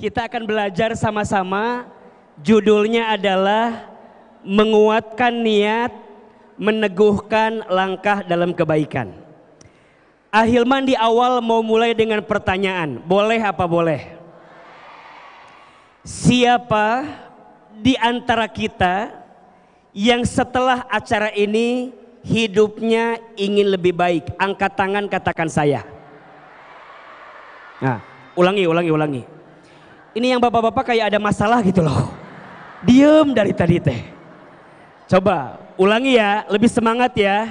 Kita akan belajar sama-sama. Judulnya adalah menguatkan niat, meneguhkan langkah dalam kebaikan. Ahilman di awal mau mulai dengan pertanyaan, boleh apa boleh? Siapa di antara kita yang setelah acara ini hidupnya ingin lebih baik? Angkat tangan, katakan saya. Nah, ulangi. Ini yang bapak-bapak kayak ada masalah gitu loh. Diem dari tadi teh. Coba ulangi ya, lebih semangat ya.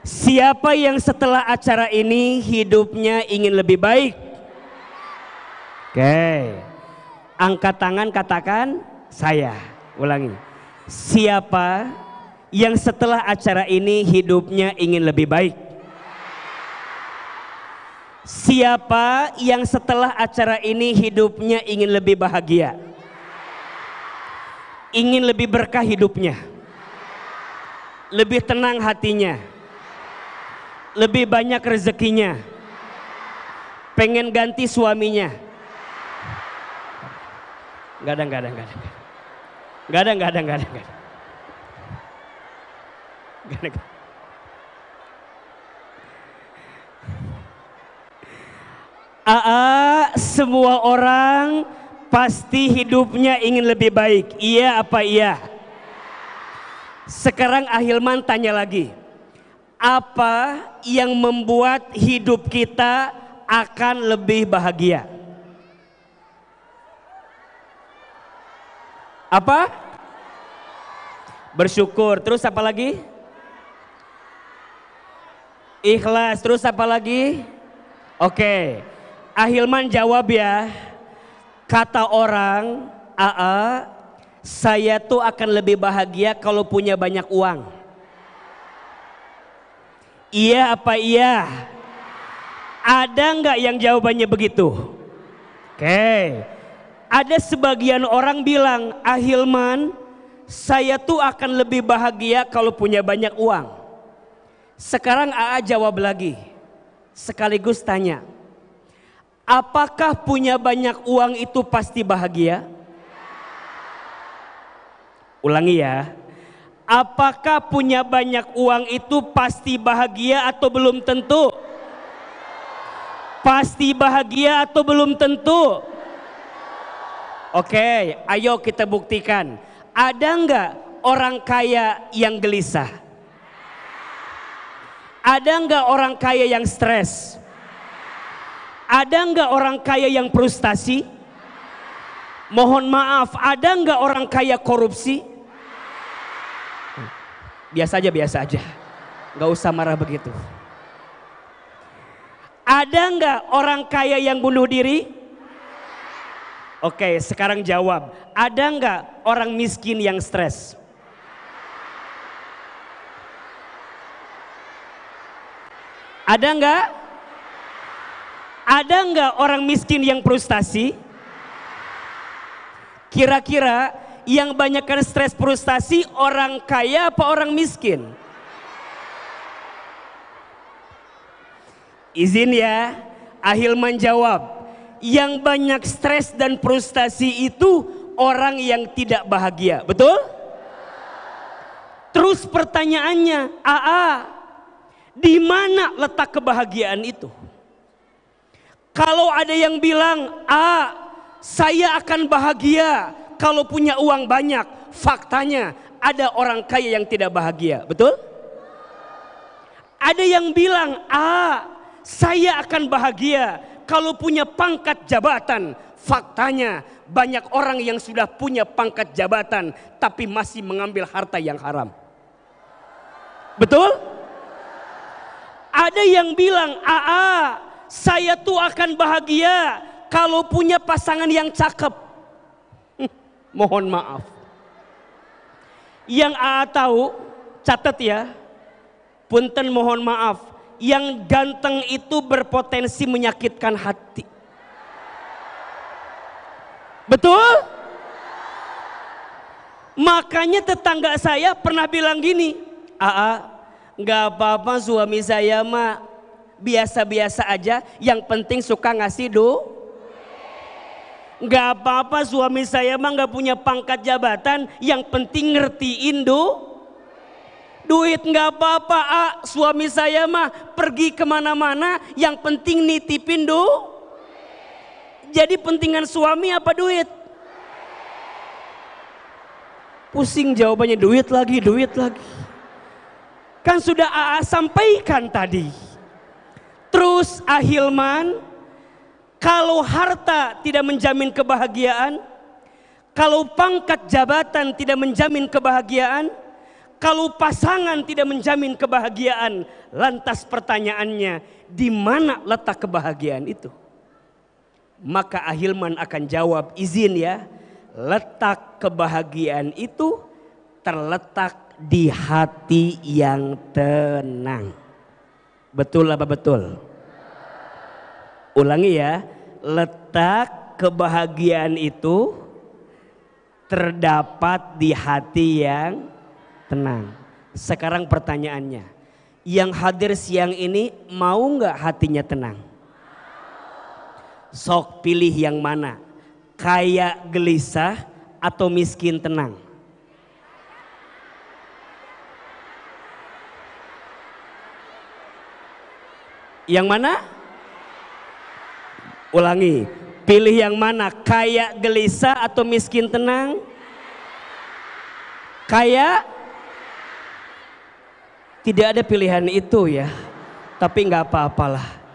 Siapa yang setelah acara ini hidupnya ingin lebih baik? Oke. Angkat tangan, katakan saya. Ulangi. Siapa yang setelah acara ini hidupnya ingin lebih baik? Siapa yang setelah acara ini hidupnya ingin lebih bahagia? Ingin lebih berkah hidupnya? Lebih tenang hatinya? Lebih banyak rezekinya? Pengen ganti suaminya? Gak ada. Semua orang pasti hidupnya ingin lebih baik. Iya apa iya? Sekarang Ahilman tanya lagi. Apa yang membuat hidup kita akan lebih bahagia? Apa? Bersyukur. Terus apa lagi? Ikhlas. Terus apa lagi? Oke. Ahilman jawab ya. Kata orang, saya tuh akan lebih bahagia kalau punya banyak uang. Iya apa iya? Ada nggak yang jawabannya begitu? Oke. Ada sebagian orang bilang, Ahilman, saya tuh akan lebih bahagia kalau punya banyak uang. Sekarang jawab lagi. Sekaligus tanya. Apakah punya banyak uang itu pasti bahagia? Ulangi ya. Apakah punya banyak uang itu pasti bahagia atau belum tentu? Pasti bahagia atau belum tentu? Oke, ayo kita buktikan. Ada enggak orang kaya yang gelisah? Ada enggak orang kaya yang stres? Ada enggak orang kaya yang frustasi? Mohon maaf, ada enggak orang kaya korupsi? Biasa aja. Enggak usah marah begitu. Ada enggak orang kaya yang bunuh diri? Oke, sekarang jawab. Ada enggak orang miskin yang stres? Ada enggak? Ada enggak orang miskin yang frustasi? Kira-kira yang banyakkan stres frustasi orang kaya apa orang miskin? Izin ya, Ahilman jawab. Yang banyak stres dan frustasi itu orang yang tidak bahagia, betul? Terus pertanyaannya, di mana letak kebahagiaan itu? Kalau ada yang bilang, saya akan bahagia kalau punya uang banyak. Faktanya ada orang kaya yang tidak bahagia, betul? Ada yang bilang, saya akan bahagia kalau punya pangkat jabatan. Faktanya banyak orang yang sudah punya pangkat jabatan tapi masih mengambil harta yang haram. Betul? Ada yang bilang, saya tuh akan bahagia kalau punya pasangan yang cakep. Mohon maaf. Yang tahu, catat ya. Punten mohon maaf. Yang ganteng itu berpotensi menyakitkan hati. Betul? Makanya tetangga saya pernah bilang gini, nggak apa-apa suami saya mah biasa-biasa aja, yang penting suka ngasih Nggak apa-apa, suami saya mah nggak punya pangkat jabatan, yang penting ngertiin duit. Nggak apa-apa, suami saya mah pergi kemana-mana, yang penting nitipin Jadi pentingan suami apa duit? Pusing jawabannya, duit lagi. Kan sudah AA sampaikan tadi. Terus Ahilman, kalau harta tidak menjamin kebahagiaan, kalau pangkat jabatan tidak menjamin kebahagiaan, kalau pasangan tidak menjamin kebahagiaan, lantas pertanyaannya, di mana letak kebahagiaan itu? Maka Ahilman akan jawab, izin ya, letak kebahagiaan itu terletak di hati yang tenang. Betul apa betul? Ulangi ya, letak kebahagiaan itu terdapat di hati yang tenang. Sekarang pertanyaannya, yang hadir siang ini mau nggak hatinya tenang? Sok pilih yang mana, kaya gelisah atau miskin tenang? Yang mana? Ulangi, pilih yang mana, kaya gelisah atau miskin tenang? Kaya? Tidak ada pilihan itu ya, tapi nggak apa-apalah.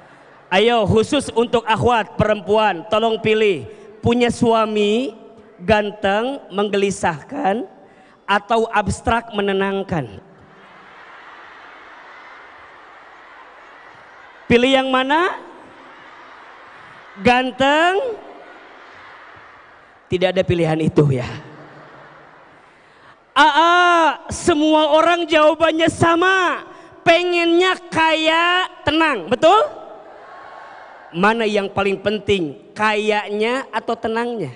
Ayo, khusus untuk akhwat perempuan, tolong pilih, punya suami ganteng menggelisahkan atau abstrak menenangkan? Pilih yang mana? Ganteng? Tidak ada pilihan itu ya. Semua orang jawabannya sama, pengennya kaya tenang, betul? Mana yang paling penting, kayanya atau tenangnya?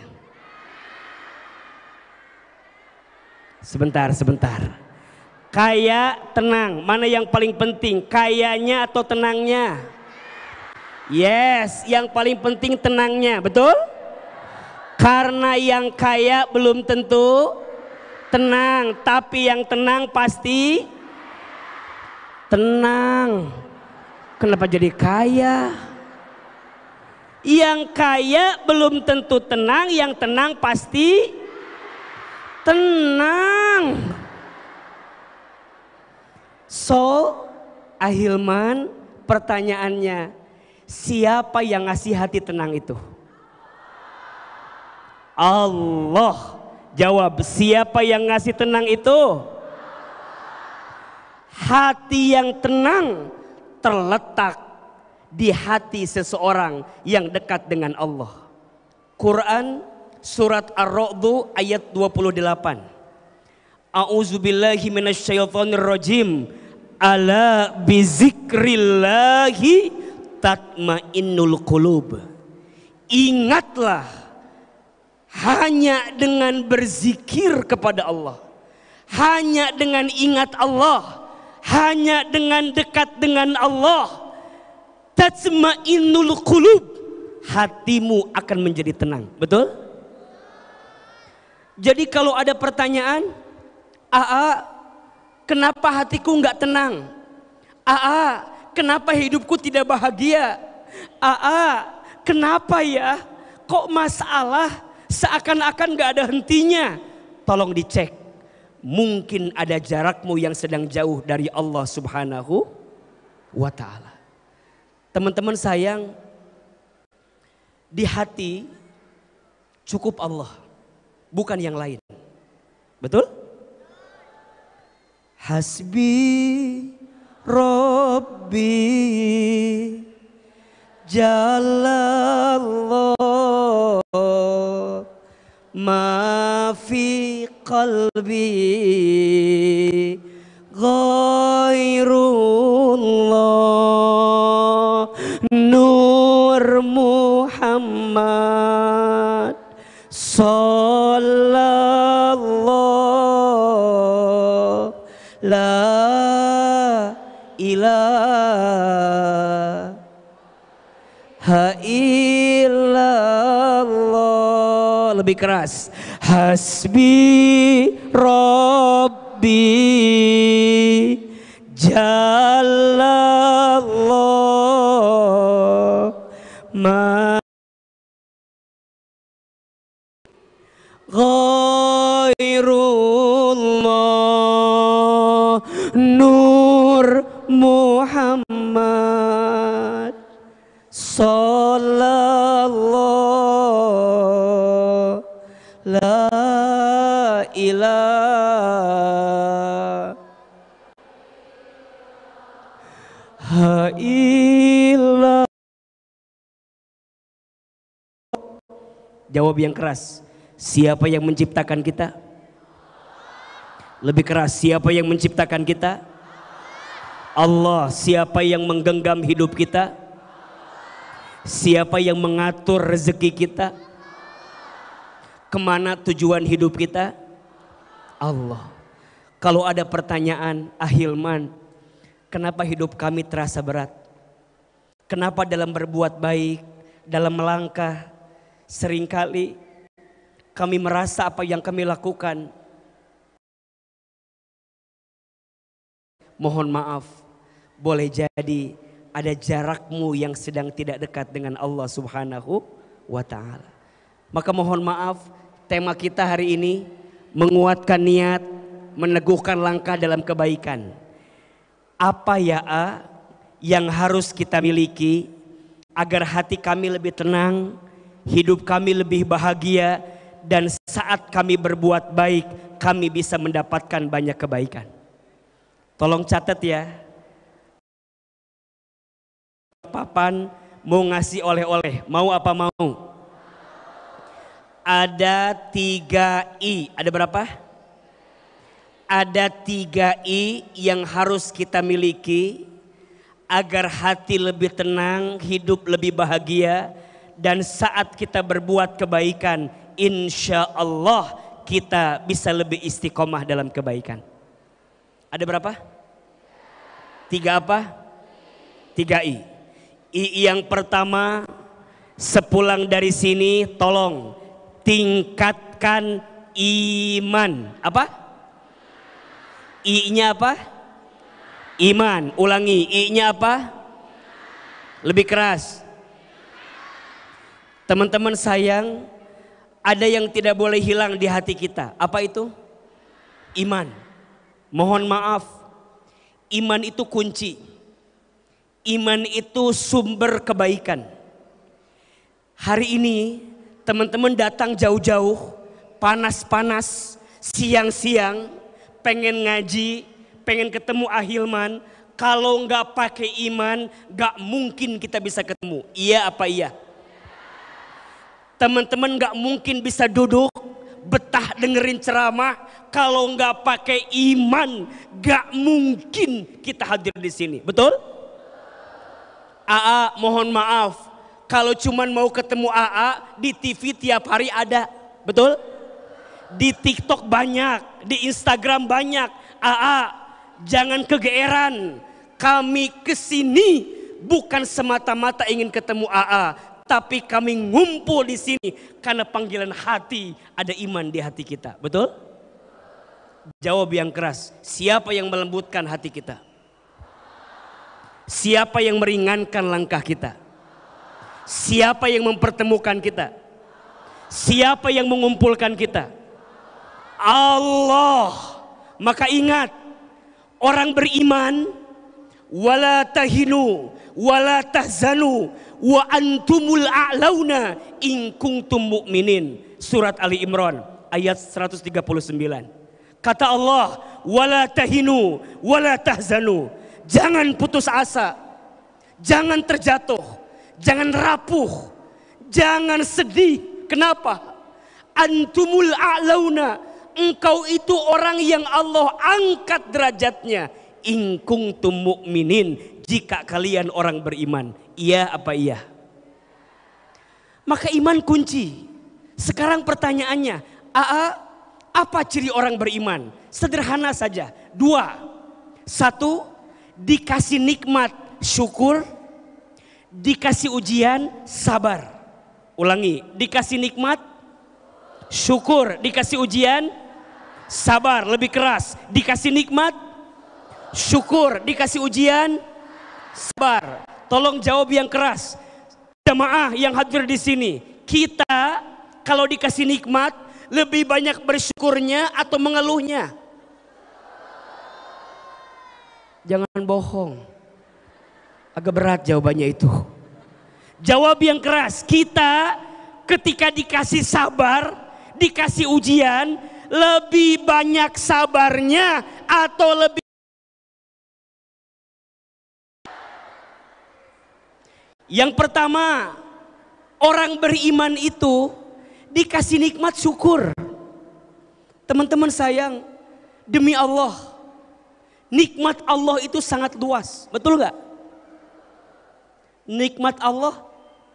Sebentar. Kaya, tenang, mana yang paling penting, kayanya atau tenangnya? Yes, yang paling penting tenangnya, betul? Karena yang kaya belum tentu tenang, tapi yang tenang pasti tenang. Kenapa jadi kaya? Yang kaya belum tentu tenang, yang tenang pasti tenang. So, Ahilman, pertanyaannya, siapa yang ngasih hati tenang itu? Allah. Jawab, siapa yang ngasih tenang itu? Hati yang tenang terletak di hati seseorang yang dekat dengan Allah. Quran surat Ar-Ra'd ayat 28. A'udzubillahi minasyaitonirrajim. Ala bizikrillahi tatmainnul qulub. Ingatlah, hanya dengan berzikir kepada Allah, hanya dengan ingat Allah, hanya dengan dekat dengan Allah, tatmainnul qulub, hatimu akan menjadi tenang. Betul? Jadi kalau ada pertanyaan, kenapa hatiku nggak tenang? Kenapa hidupku tidak bahagia? Kenapa ya? Kok masalah seakan-akan nggak ada hentinya? Tolong dicek. Mungkin ada jarakmu yang sedang jauh dari Allah Subhanahu wa ta'ala. Teman-teman sayang, di hati cukup Allah, bukan yang lain. Betul? Hasbi Rabbi Jalallah ma fi qalbi ghairullah Nur Muhammad sallallahu la ilaha illallah lebih keras. Hasbi Rabbi Jallallah ma Ghairullah Nur Muhammad Sallallahu La ilaha illallah. Jawab yang keras. Siapa yang menciptakan kita? Lebih keras. Siapa yang menciptakan kita? Allah. Siapa yang menggenggam hidup kita? Siapa yang mengatur rezeki kita? Kemana tujuan hidup kita? Allah. Kalau ada pertanyaan, Ahilman, kenapa hidup kami terasa berat? Kenapa dalam berbuat baik, dalam melangkah, seringkali kami merasa apa yang kami lakukan, mohon maaf, boleh jadi ada jarakmu yang sedang tidak dekat dengan Allah Subhanahu wa ta'ala. Maka mohon maaf, tema kita hari ini menguatkan niat, meneguhkan langkah dalam kebaikan. Apa ya yang harus kita miliki agar hati kami lebih tenang, hidup kami lebih bahagia, dan saat kami berbuat baik kami bisa mendapatkan banyak kebaikan. Tolong catat ya. Papan mau ngasih oleh-oleh, mau apa mau? Ada 3 I. Ada berapa? Ada 3 I yang harus kita miliki agar hati lebih tenang, hidup lebih bahagia, dan saat kita berbuat kebaikan, insya Allah kita bisa lebih istiqomah dalam kebaikan. Ada berapa? 3 apa? 3 I. I yang pertama, sepulang dari sini tolong tingkatkan iman. Apa? I-nya apa? Iman. Ulangi, I-nya apa? Lebih keras. Teman-teman sayang, ada yang tidak boleh hilang di hati kita. Apa itu? Iman. Mohon maaf, iman itu kunci. Iman itu sumber kebaikan. Hari ini teman-teman datang jauh-jauh, panas-panas, siang-siang, pengen ngaji, pengen ketemu Ahilman. Kalau nggak pakai iman, nggak mungkin kita bisa ketemu. Iya apa iya? Teman-teman nggak mungkin bisa duduk, betah dengerin ceramah. Kalau nggak pakai iman, nggak mungkin kita hadir di sini. Betul? AA mohon maaf, kalau cuman mau ketemu AA di TV tiap hari ada, betul? Di TikTok banyak, di Instagram banyak. AA jangan kegeeran, kami kesini bukan semata-mata ingin ketemu AA, tapi kami ngumpul di sini karena panggilan hati, ada iman di hati kita, betul? Jawab yang keras, siapa yang melembutkan hati kita? Siapa yang meringankan langkah kita? Siapa yang mempertemukan kita? Siapa yang mengumpulkan kita? Allah. Maka ingat, orang beriman, wala tahinu wala tahzanu wa antumul a'launa in kuntum mu'minin. Surat Ali Imran ayat 139. Kata Allah, wala tahinu wala tahzanu. Jangan putus asa, jangan terjatuh, jangan rapuh, jangan sedih. Kenapa? Antumul a'launa, engkau itu orang yang Allah angkat derajatnya. In kuntum mu'minin, jika kalian orang beriman. Iya apa iya? Maka iman kunci. Sekarang pertanyaannya, apa ciri orang beriman? Sederhana saja, 2. 1, dikasih nikmat syukur, dikasih ujian sabar. Ulangi, dikasih nikmat syukur. Dikasih ujian, sabar. Lebih keras, dikasih nikmat, syukur. Dikasih ujian, sabar. Tolong jawab yang keras. Jamaah yang hadir di sini, kita kalau dikasih nikmat lebih banyak bersyukurnya atau mengeluhnya? Jangan bohong. Agak berat jawabannya itu. Jawab yang keras. Kita ketika dikasih sabar, dikasih ujian, lebih banyak sabarnya atau lebih? Yang pertama, orang beriman itu dikasih nikmat syukur. Teman-teman sayang, demi Allah, nikmat Allah itu sangat luas. Betul gak? Nikmat Allah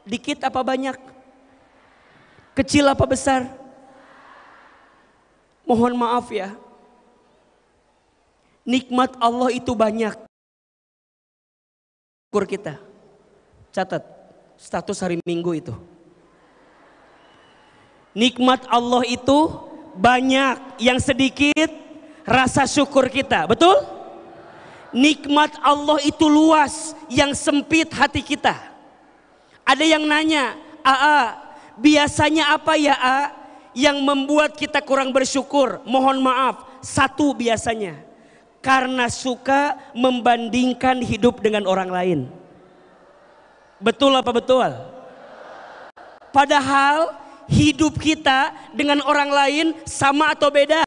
dikit apa banyak? Kecil apa besar? Mohon maaf ya. Nikmat Allah itu banyak. Syukur kita. Catat status hari Minggu itu. Nikmat Allah itu banyak, yang sedikit rasa syukur kita. Betul? Nikmat Allah itu luas, yang sempit hati kita. Ada yang nanya, "Aa, biasanya apa ya yang membuat kita kurang bersyukur?" Mohon maaf, satu biasanya, karena suka membandingkan hidup dengan orang lain. Betul apa betul? Padahal hidup kita dengan orang lain sama atau beda?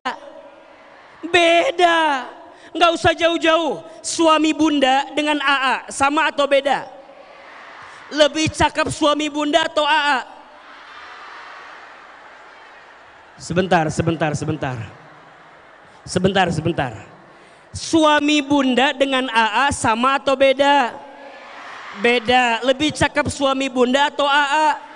Beda. Nggak usah jauh-jauh. Suami bunda dengan AA sama atau beda? Lebih cakep suami bunda atau AA? Sebentar. Suami bunda dengan AA sama atau beda? Beda. Lebih cakep suami bunda atau AA?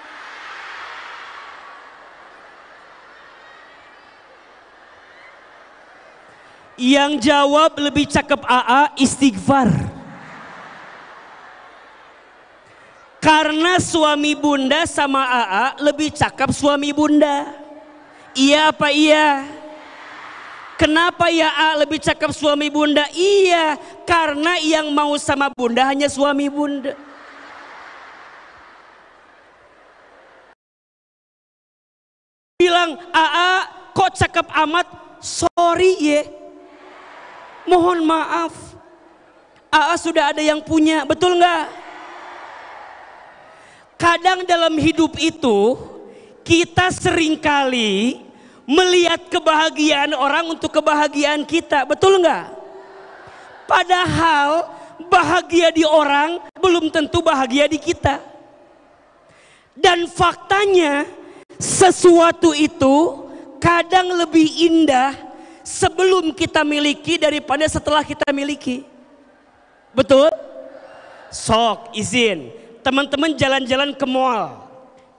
Yang jawab lebih cakep AA, istighfar. Karena suami bunda sama AA lebih cakep suami bunda. Iya apa iya? Kenapa ya A lebih cakep suami bunda? Iya, karena yang mau sama bunda hanya suami bunda. Bilang, "AA kok cakep amat?" Sorry ye, mohon maaf. AA sudah ada yang punya, betul nggak? Kadang dalam hidup itu kita seringkali melihat kebahagiaan orang untuk kebahagiaan kita, betul nggak? Padahal bahagia di orang belum tentu bahagia di kita. Dan faktanya sesuatu itu kadang lebih indah sebelum kita miliki daripada setelah kita miliki. Betul? Sok izin, teman-teman jalan-jalan ke mall.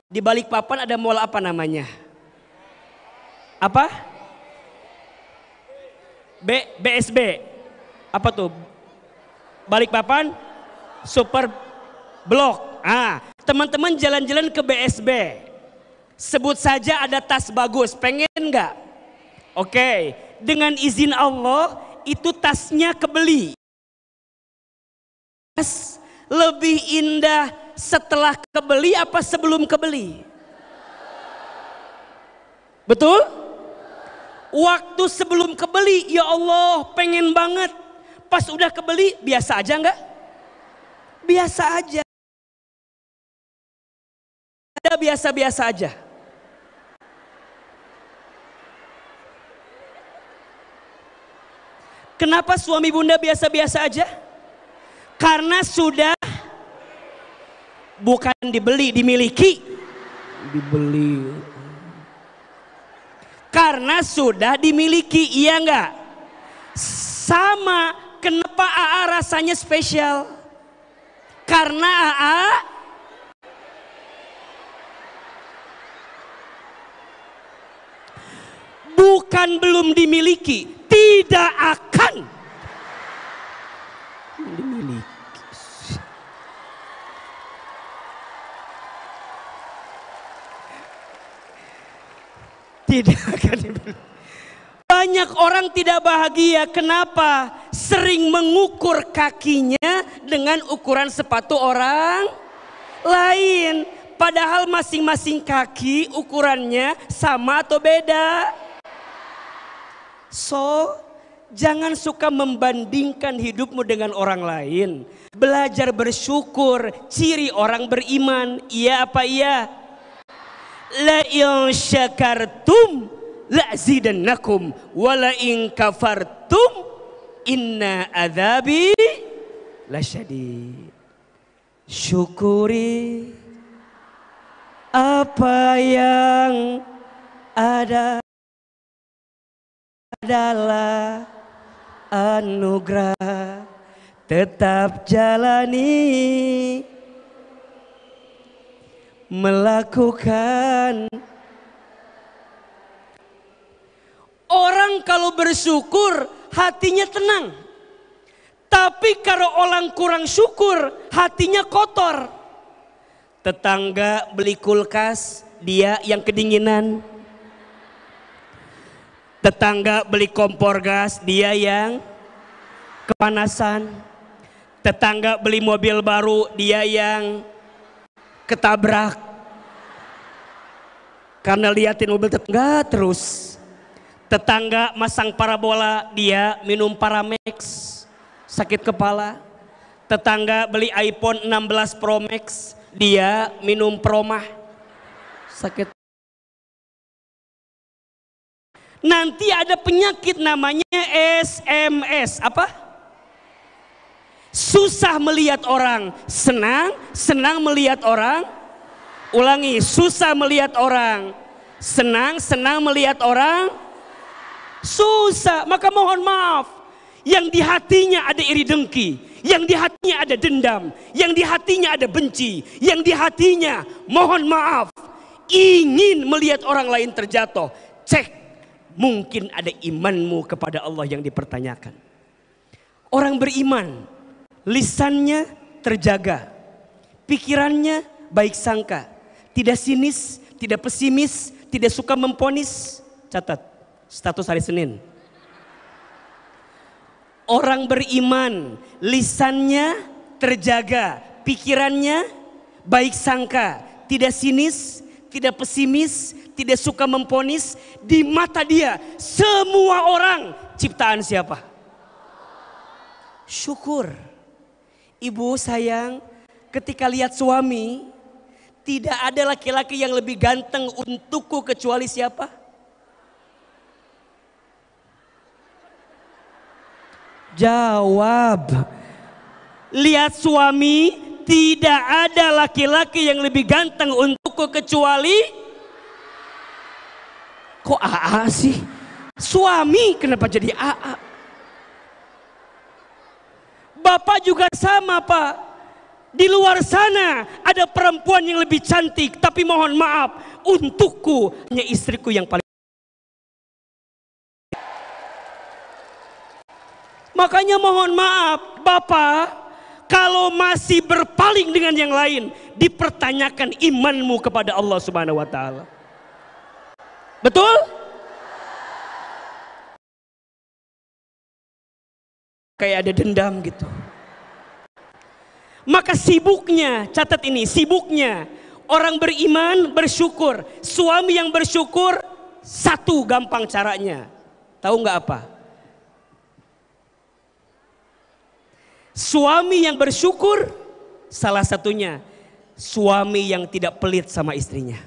Di Balikpapan ada mall apa namanya? Apa? BSB. Apa tuh? Balikpapan Super Blok. Teman-teman jalan-jalan ke BSB. Sebut saja ada tas bagus, pengen nggak? Oke, dengan izin Allah itu tasnya kebeli. Tas lebih indah setelah kebeli apa sebelum kebeli? Betul? Waktu sebelum kebeli, ya Allah pengen banget. Pas udah kebeli, biasa aja nggak? Biasa aja. Ada biasa-biasa aja. Kenapa suami bunda biasa-biasa aja? Karena sudah bukan dibeli, dimiliki. Dibeli. Karena sudah dimiliki, iya enggak? Sama, kenapa AA rasanya spesial? Karena AA bukan belum dimiliki, tidak akan dimiliki. Tidak akan diberi. Banyak orang tidak bahagia. Kenapa? Sering mengukur kakinya dengan ukuran sepatu orang lain. Padahal masing-masing kaki ukurannya sama atau beda. So, jangan suka membandingkan hidupmu dengan orang lain. Belajar bersyukur, ciri orang beriman. Iya apa iya? La in syakartum la'zidannakum wa la in kafartum inna adzabi lasyadid. Syukuri apa yang ada adalah anugerah, tetap jalani melakukan. Orang kalau bersyukur hatinya tenang. Tapi kalau orang kurang syukur hatinya kotor. Tetangga beli kulkas, dia yang kedinginan. Tetangga beli kompor gas, dia yang kepanasan. Tetangga beli mobil baru, dia yang ketabrak. Karena liatin mobil tetangga terus. Tetangga masang parabola, dia minum Paramex, sakit kepala. Tetangga beli iPhone 16 Pro Max, dia minum Promah, sakit. Nanti ada penyakit namanya SMS. Apa? Susah melihat orang, senang melihat orang. Ulangi, susah melihat orang, senang melihat orang. Susah, maka mohon maaf. Yang di hatinya ada iri dengki, yang di hatinya ada dendam, yang di hatinya ada benci, yang di hatinya mohon maaf ingin melihat orang lain terjatuh. Cek, mungkin ada imanmu kepada Allah yang dipertanyakan. Orang beriman, lisannya terjaga, pikirannya baik sangka, tidak sinis, tidak pesimis, tidak suka memponis. Catat status hari Senin. Orang beriman, lisannya terjaga, pikirannya baik sangka, tidak sinis, tidak pesimis, tidak suka memponis. Di mata dia semua orang ciptaan siapa? Syukur. Ibu sayang, ketika lihat suami, tidak ada laki-laki yang lebih ganteng untukku kecuali siapa? Jawab. Lihat suami, tidak ada laki-laki yang lebih ganteng untukku kecuali. Kok AA sih? Suami kenapa jadi AA? Bapak juga sama Pak. Di luar sana ada perempuan yang lebih cantik, tapi mohon maaf, untukku hanya istriku yang paling. Makanya mohon maaf Bapak, kalau masih berpaling dengan yang lain, dipertanyakan imanmu kepada Allah Subhanahu wa taala. Betul? Kayak ada dendam gitu. Maka sibuknya, catat ini, sibuknya orang beriman bersyukur. Suami yang bersyukur, satu gampang caranya. Tahu nggak apa? Suami yang bersyukur, salah satunya suami yang tidak pelit sama istrinya.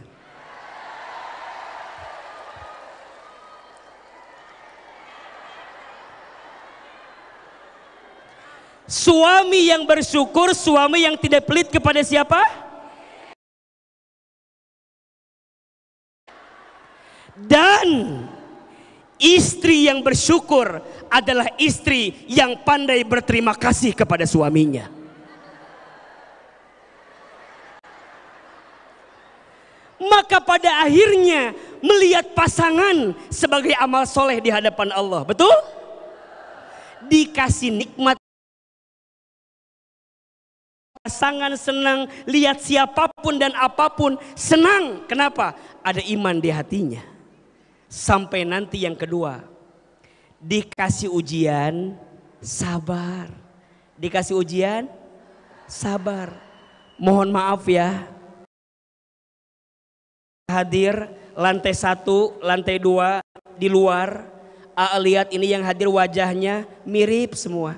Suami yang bersyukur, suami yang tidak pelit kepada siapa? Dan istri yang bersyukur adalah istri yang pandai berterima kasih kepada suaminya. Maka pada akhirnya melihat pasangan sebagai amal soleh di hadapan Allah. Betul? Dikasih nikmat, pasangan senang, lihat siapapun dan apapun senang. Kenapa? Ada iman di hatinya. Sampai nanti yang kedua, dikasih ujian, sabar. Dikasih ujian, sabar. Mohon maaf ya, hadir lantai 1, lantai 2 di luar. Lihat ini yang hadir wajahnya mirip semua.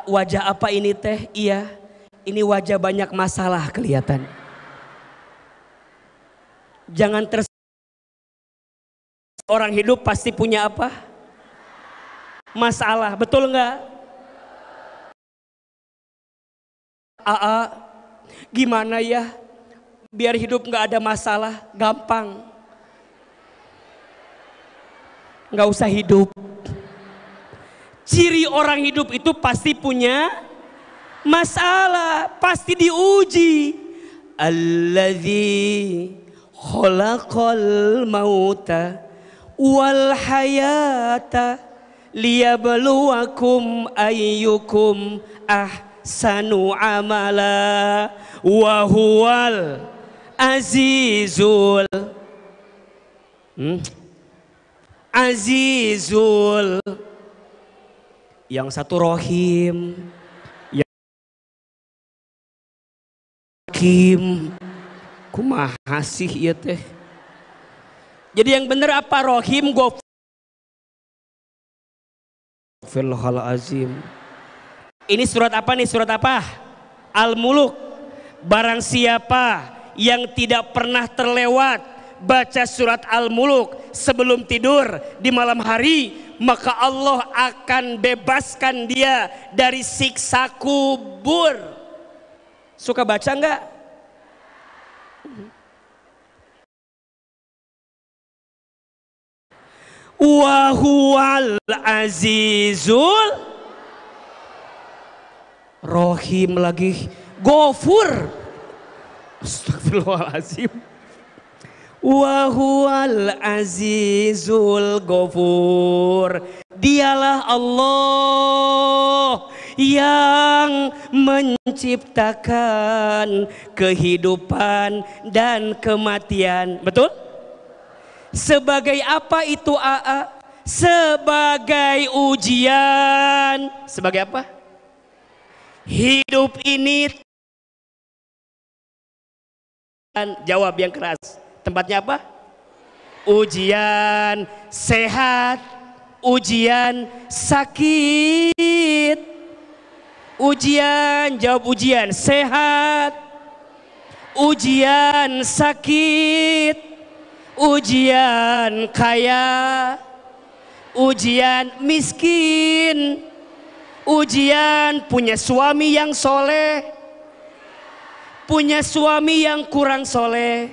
Wajah apa ini teh? Iya, ini wajah banyak masalah kelihatan. Jangan orang hidup pasti punya apa? Masalah, betul nggak? Gimana ya? Biar hidup nggak ada masalah, gampang. Nggak usah hidup. Ciri orang hidup itu pasti punya masalah, pasti diuji. Alladzi khalaqal mauta wal hayata liyabluwakum ayyukum ahsanu amala wa huwal azizul azizul. Yang satu rohim, yang hakim. Kumaha sih ieu teh? Jadi yang bener apa? Rohim Ghafurul azim. Ini surat apa nih? Surat apa? Al-Muluk. Barang siapa yang tidak pernah terlewat baca surat Al-Muluk sebelum tidur di malam hari, maka Allah akan bebaskan dia dari siksa kubur. Suka baca enggak? Wa huwal azizul rohim lagi. Ghafur. Astagfirullahaladzim. Wa huwal azizul ghafur. Dialah Allah yang menciptakan kehidupan dan kematian. Betul? Sebagai apa itu AA? Sebagai ujian. Sebagai apa? Hidup ini. Jawab yang keras. Tempatnya apa? Ujian. Sehat. Ujian. Sakit. Ujian. Jawab ujian. Sehat. Ujian. Sakit. Ujian kaya. Ujian miskin. Ujian punya suami yang soleh, punya suami yang kurang soleh,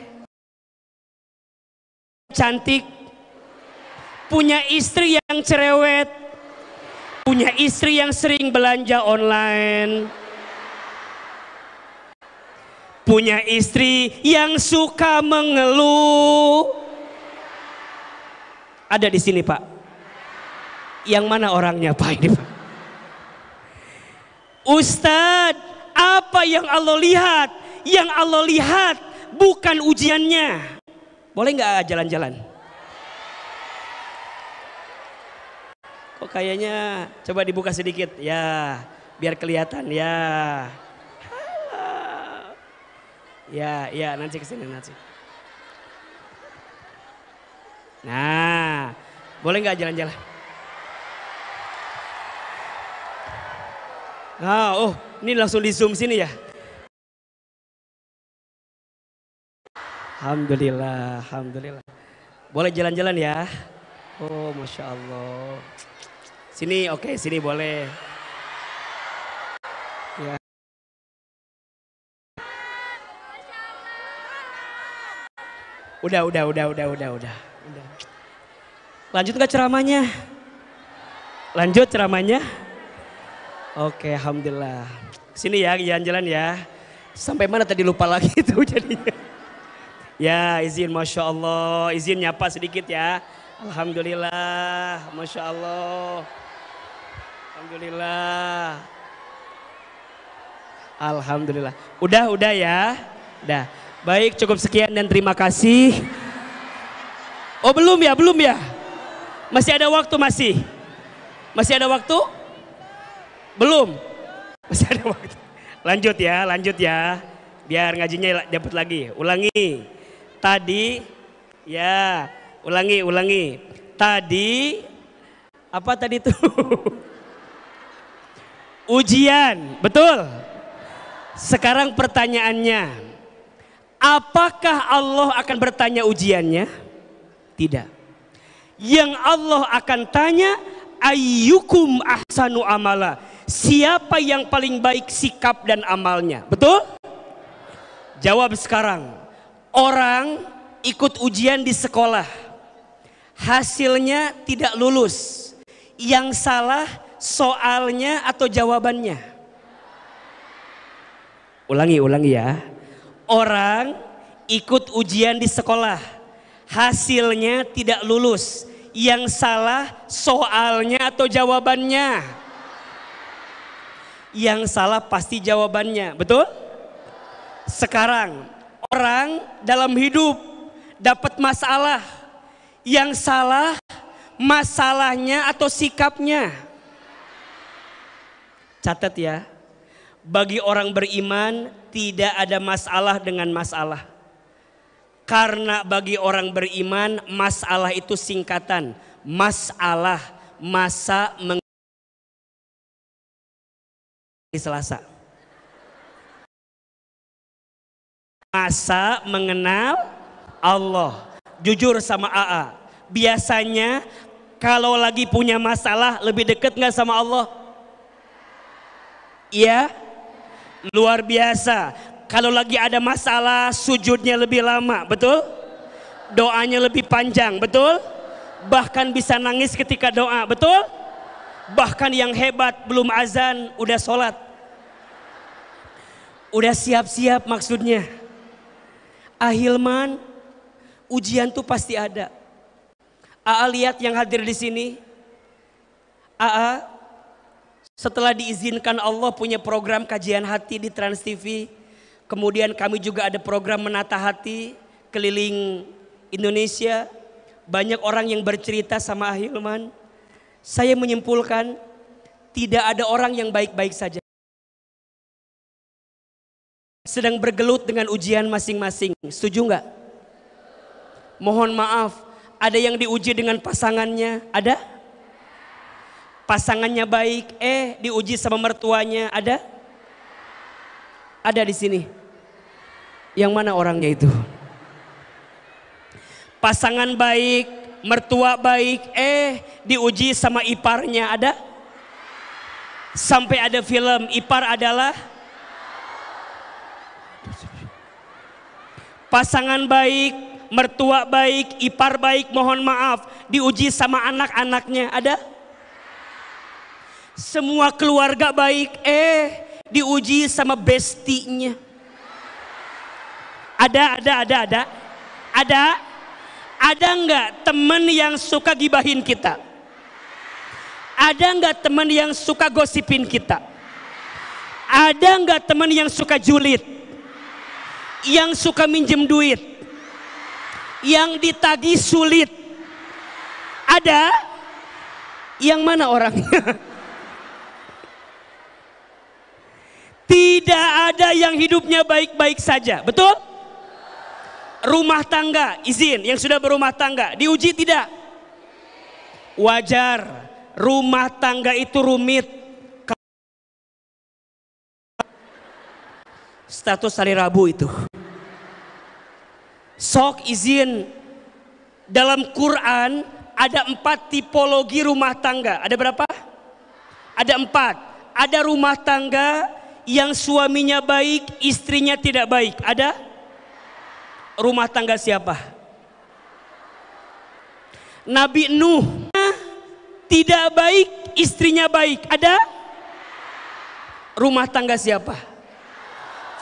cantik, punya istri yang cerewet, punya istri yang sering belanja online, punya istri yang suka mengeluh. Ada di sini Pak. Yang mana orangnya Pak ini Pak? Ustadz, apa yang Allah lihat? Yang Allah lihat bukan ujiannya. Boleh nggak jalan-jalan? Kok kayaknya coba dibuka sedikit ya, biar kelihatan ya. Halo. Ya nanti kesini nanti. Nah, boleh nggak jalan-jalan? Nah, oh, ini langsung di zoom sini ya. Alhamdulillah, alhamdulillah. Boleh jalan-jalan ya. Oh, masya Allah. Sini, oke, sini boleh. Ya. Udah. Lanjut nggak ceramahnya? Lanjut ceramahnya? Oke, alhamdulillah. Sini ya, jalan-jalan ya. Sampai mana tadi lupa lagi itu jadinya. Ya, izin, masya Allah. Izin nyapa sedikit ya. Alhamdulillah, masya Allah. Alhamdulillah. Alhamdulillah. Udah ya. Udah. Baik, cukup sekian dan terima kasih. Oh belum ya, belum ya. Masih ada waktu masih. Masih ada waktu? Belum. Masih ada waktu. Lanjut ya. Biar ngajinya dapat lagi. Ulangi. Tadi ya, ulangi. Tadi apa tadi itu? Ujian, betul? Sekarang pertanyaannya, apakah Allah akan bertanya ujiannya? Tidak. Yang Allah akan tanya, ayyukum ahsanu amala. Siapa yang paling baik sikap dan amalnya? Betul? Jawab sekarang. Orang ikut ujian di sekolah, hasilnya tidak lulus. Yang salah soalnya atau jawabannya? Ulangi ya. Orang ikut ujian di sekolah, hasilnya tidak lulus. Yang salah soalnya atau jawabannya? Yang salah pasti jawabannya, betul? Sekarang orang dalam hidup dapat masalah, yang salah masalahnya atau sikapnya? Catat ya, bagi orang beriman tidak ada masalah dengan masalah. Karena bagi orang beriman masalah itu singkatan. Masalah, masa Selasa. Masa mengenal Allah. Jujur sama AA, biasanya kalau lagi punya masalah lebih dekat nggak sama Allah? Iya, luar biasa. Kalau lagi ada masalah sujudnya lebih lama, betul? Doanya lebih panjang, betul? Bahkan bisa nangis ketika doa, betul? Bahkan yang hebat belum azan udah sholat. Udah siap-siap maksudnya. Ahilman, ujian tuh pasti ada. AA lihat yang hadir di sini. AA setelah diizinkan Allah punya program kajian hati di Trans TV. Kemudian kami juga ada program menata hati keliling Indonesia. Banyak orang yang bercerita sama Ahilman. Saya menyimpulkan tidak ada orang yang baik-baik saja. Sedang bergelut dengan ujian masing-masing. Setuju nggak? Mohon maaf, ada yang diuji dengan pasangannya, ada? Pasangannya baik, diuji sama mertuanya, ada? Ada di sini. Yang mana orangnya itu? Pasangan baik, mertua baik, diuji sama iparnya, ada? Sampai ada film, ipar adalah pasangan baik, mertua baik, ipar baik, mohon maaf, diuji sama anak-anaknya, ada? Semua keluarga baik, diuji sama bestinya. Ada nggak teman yang suka gibahin kita? Ada nggak teman yang suka gosipin kita? Ada nggak teman yang suka julid? Yang suka minjem duit? Yang ditagih sulit? Ada? Yang mana orangnya? Tidak ada yang hidupnya baik-baik saja, betul? Rumah tangga, izin, yang sudah berumah tangga, diuji tidak? Wajar, rumah tangga itu rumit. Status hari Rabu itu. Sok izin, dalam Quran ada 4 tipologi rumah tangga. Ada berapa? Ada 4. Ada rumah tangga yang suaminya baik, istrinya tidak baik. Ada? Rumah tangga siapa? Nabi Nuh tidak baik, istrinya baik. Ada? Rumah tangga siapa?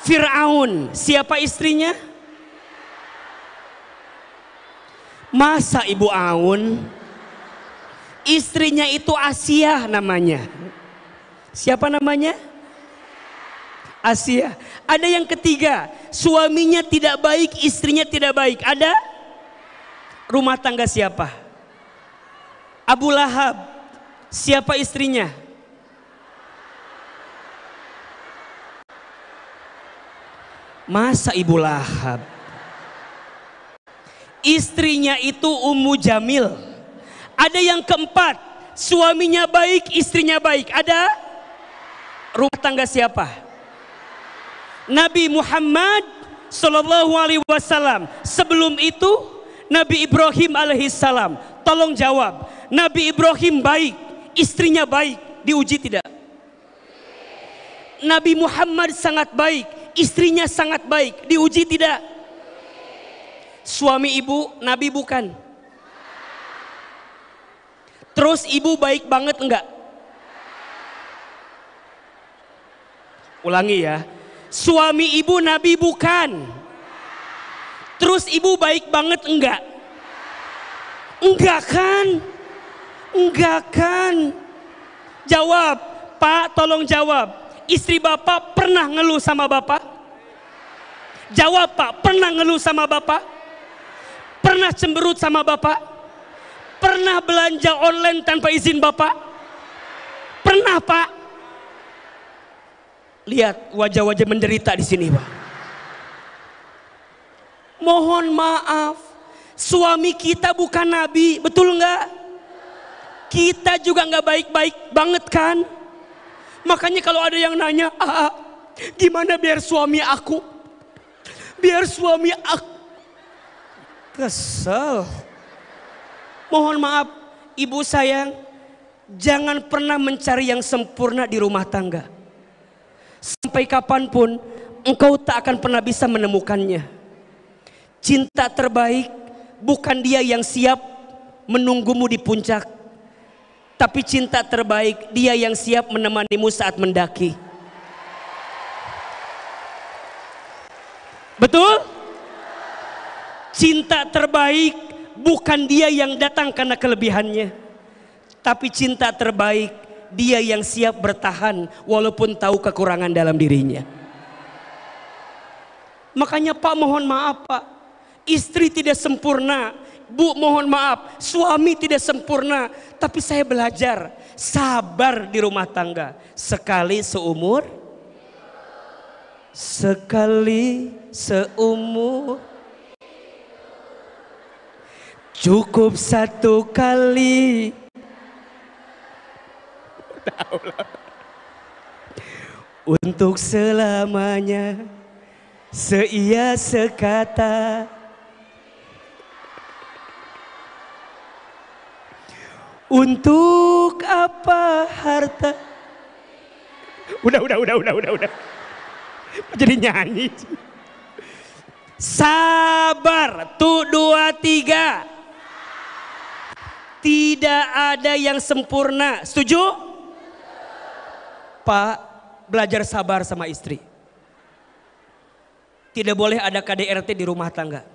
Fir'aun, siapa istrinya? Masa Ibu Aun? Istrinya itu Asia namanya. Siapa namanya? Asia. Ada yang ketiga, suaminya tidak baik, istrinya tidak baik. Ada? Rumah tangga siapa? Abu Lahab. Siapa istrinya? Masa Ibu Lahab? Istrinya itu Ummu Jamil. Ada yang keempat, suaminya baik, istrinya baik. Ada? Rumah tangga siapa? Nabi Muhammad Sallallahu Alaihi Wasallam. Sebelum itu Nabi Ibrahim alaihissalam. Tolong jawab, Nabi Ibrahim baik, istrinya baik, diuji tidak? Nabi Muhammad sangat baik, istrinya sangat baik, diuji tidak? Suami ibu Nabi bukan? Terus ibu baik banget enggak? Ulangi ya. Suami ibu Nabi bukan? Terus ibu baik banget enggak? Enggak kan? Enggak kan? Jawab, Pak, tolong jawab. Istri Bapak pernah ngeluh sama Bapak? Jawab, Pak, pernah ngeluh sama Bapak? Pernah cemberut sama Bapak? Pernah belanja online tanpa izin Bapak? Pernah, Pak? Lihat wajah-wajah menderita di sini, Pak. Mohon maaf, suami kita bukan nabi, betul nggak? Kita juga nggak baik-baik banget kan? Makanya kalau ada yang nanya, gimana biar suami aku? Biar suami aku. Kesel. Mohon maaf, ibu sayang, jangan pernah mencari yang sempurna di rumah tangga. Sampai kapanpun engkau tak akan pernah bisa menemukannya. Cinta terbaik bukan dia yang siap menunggumu di puncak, tapi cinta terbaik dia yang siap menemanimu saat mendaki. Betul? Cinta terbaik bukan dia yang datang karena kelebihannya, tapi cinta terbaik dia yang siap bertahan walaupun tahu kekurangan dalam dirinya. Makanya Pak, mohon maaf Pak, istri tidak sempurna. Bu, mohon maaf, suami tidak sempurna. Tapi saya belajar sabar di rumah tangga. Sekali seumur, sekali seumur, cukup satu kali. Untuk selamanya, seia sekata. Untuk apa harta? Udah. Jadi nyanyi. Sabar. Tuh, 2, 3. Tidak ada yang sempurna. Setuju? Pak, belajar sabar sama istri. Tidak boleh ada KDRT di rumah tangga.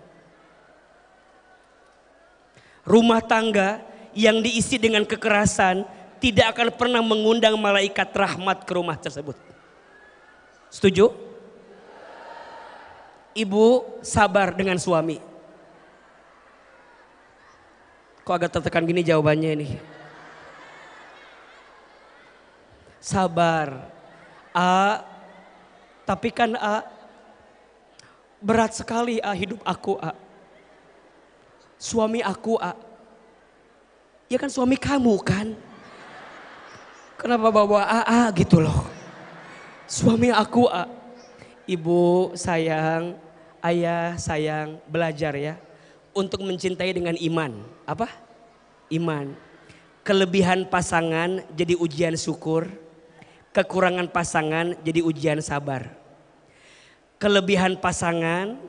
Rumah tangga yang diisi dengan kekerasan tidak akan pernah mengundang malaikat rahmat ke rumah tersebut. Setuju? Ibu sabar dengan suami. Kok agak tertekan gini jawabannya ini? Sabar. Tapi kan berat sekali hidup aku suami aku ya kan suami kamu kan? Kenapa bawa gitu loh? Suami aku Ibu sayang, ayah sayang, belajar ya untuk mencintai dengan iman. Apa? Iman. Kelebihan pasangan jadi ujian syukur, kekurangan pasangan jadi ujian sabar. Kelebihan pasangan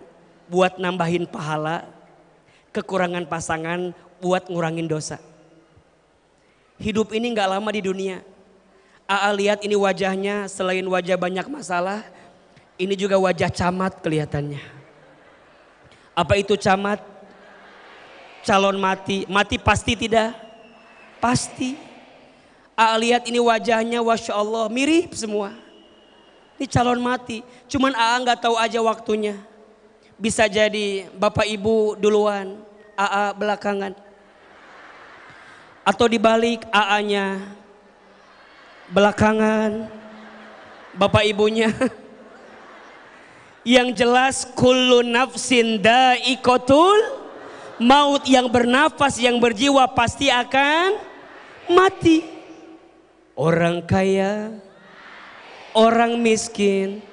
buat nambahin pahala, kekurangan pasangan buat ngurangin dosa. Hidup ini gak lama di dunia. Lihat ini wajahnya, selain wajah banyak masalah, ini juga wajah camat kelihatannya. Apa itu camat? Calon mati. Mati pasti tidak? Pasti. Lihat ini wajahnya, Masya Allah, mirip semua. Ini calon mati. Cuman AA nggak tahu aja waktunya. Bisa jadi Bapak Ibu duluan, AA belakangan. Atau dibalik AA-nya belakangan, Bapak Ibunya. Yang jelas kullu nafsin dha'iqatul maut, yang bernafas, yang berjiwa pasti akan mati. Orang kaya, orang miskin,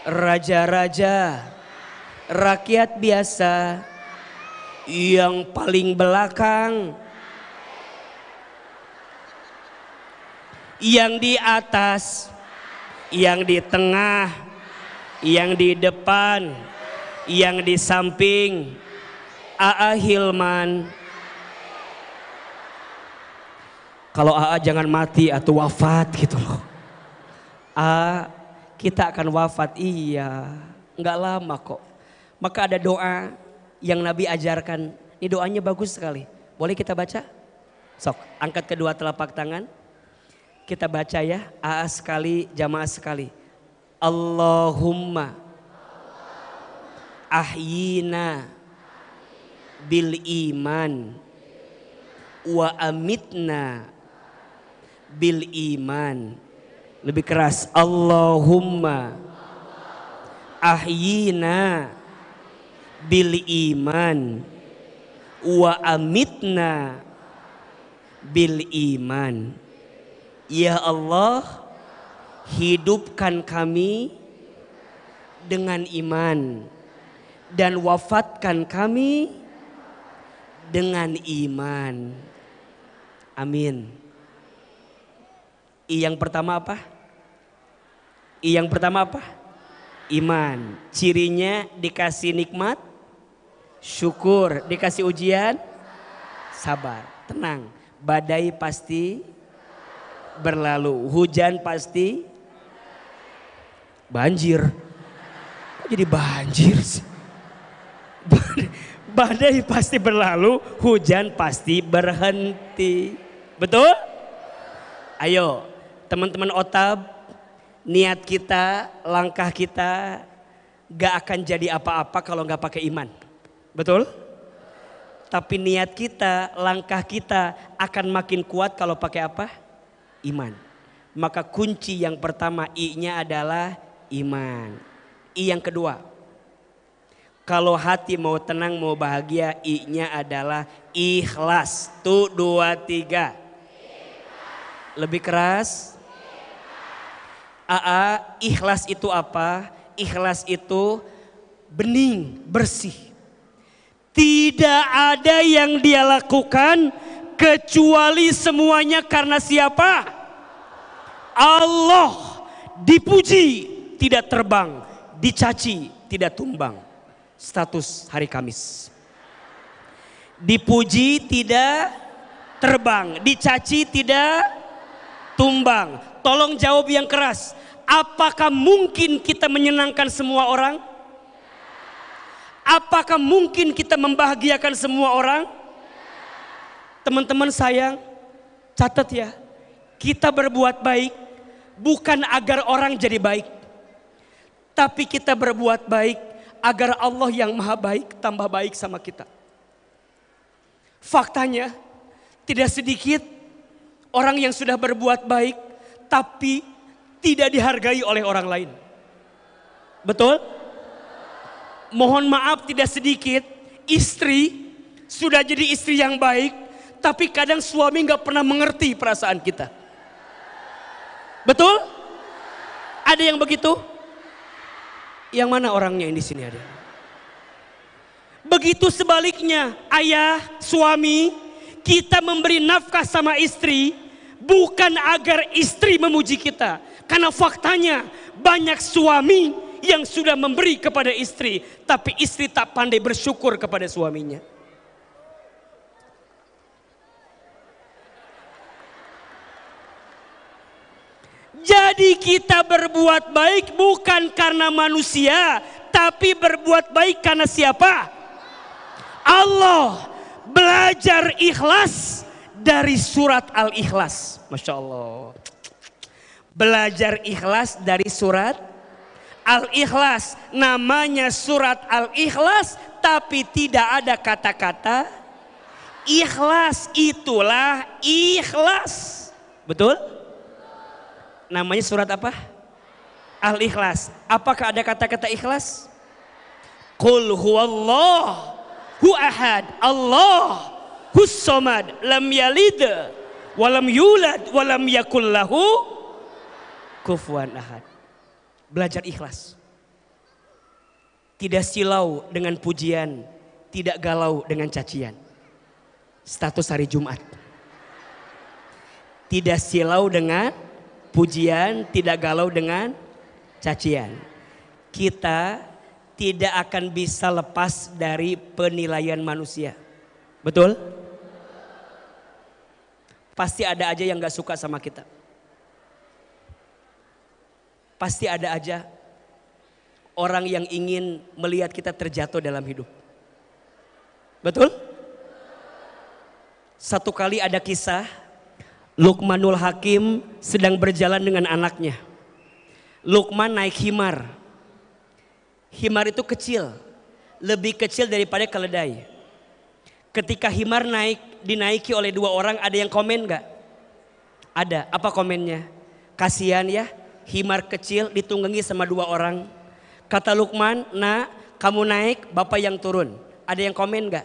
raja-raja, rakyat biasa, yang paling belakang, yang di atas, yang di tengah, yang di depan, yang di samping, AA Hilman. Kalau AA jangan mati atau wafat gitu loh. Kita akan wafat, iya, nggak lama kok. Maka ada doa yang Nabi ajarkan. Ini doanya bagus sekali. Boleh kita baca? Sok, angkat kedua telapak tangan. Kita baca ya, AA sekali, jamaah sekali. Allahumma ahyina bil iman wa amitna bil iman. Lebih keras, Allahumma ahyina bil iman wa amitna bil iman. Ya Allah, hidupkan kami dengan iman dan wafatkan kami dengan iman. Amin. Yang pertama apa? Yang pertama apa? Iman. Cirinya dikasih nikmat, syukur. Dikasih ujian, sabar. Tenang, badai pasti berlalu. Hujan pasti banjir. Kok jadi banjir sih? Badai pasti berlalu, hujan pasti berhenti. Betul? Ayo teman-teman Otab, niat kita, langkah kita gak akan jadi apa-apa kalau gak pakai iman. Betul? Tapi niat kita, langkah kita akan makin kuat kalau pakai apa? Iman. Maka kunci yang pertama I-nya adalah iman. I yang kedua, kalau hati mau tenang, mau bahagia, I-nya adalah ikhlas. Tuh, 2, 3. Lebih keras. Ikhlas itu apa? Ikhlas itu bening, bersih. Tidak ada yang dia lakukan kecuali semuanya karena siapa? Allah. Dipuji, tidak terbang. Dicaci, tidak tumbang. Status hari Kamis. Dipuji tidak terbang, dicaci tidak tumbang. Tolong jawab yang keras. Apakah mungkin kita menyenangkan semua orang? Apakah mungkin kita membahagiakan semua orang? Teman-teman sayang, catat ya. Kita berbuat baik bukan agar orang jadi baik. Tapi kita berbuat baik agar Allah yang maha baik tambah baik sama kita. Faktanya tidak sedikit orang yang sudah berbuat baik tapi tidak dihargai oleh orang lain. Betul? Mohon maaf, tidak sedikit istri sudah jadi istri yang baik tapi kadang suami gak pernah mengerti perasaan kita. Betul? Ada yang begitu? Yang mana orangnya yang di sini ada? Begitu sebaliknya, ayah, suami, kita memberi nafkah sama istri bukan agar istri memuji kita. Karena faktanya banyak suami yang sudah memberi kepada istri, tapi istri tak pandai bersyukur kepada suaminya. Jadi kita berbuat baik bukan karena manusia, tapi berbuat baik karena siapa? Allah. Belajar ikhlas dari surat Al-Ikhlas. Masya Allah. Belajar ikhlas dari surat Al-Ikhlas. Namanya surat Al-Ikhlas, tapi tidak ada kata-kata ikhlas. Itulah ikhlas. Betul? Namanya surat apa? Al-Ikhlas. Apakah ada kata-kata ikhlas? Qul huwallahu ahad, Allahus somad, lam yalid walam yulad walam yakul lahu kufuwan ahad. Belajar ikhlas. Tidak silau dengan pujian, tidak galau dengan cacian. Status hari Jumat. Tidak silau dengan pujian, tidak galau dengan cacian. Kita tidak akan bisa lepas dari penilaian manusia. Betul? Pasti ada aja yang gak suka sama kita. Pasti ada aja orang yang ingin melihat kita terjatuh dalam hidup. Betul? Satu kali ada kisah Luqmanul Hakim sedang berjalan dengan anaknya. Luqman naik himar. Himar itu kecil, lebih kecil daripada keledai. Ketika himar dinaiki oleh dua orang, ada yang komen gak? Ada. Apa komennya? Kasihan ya, himar kecil ditunggangi sama dua orang. Kata Luqman, nah kamu naik, bapak yang turun. Ada yang komen gak?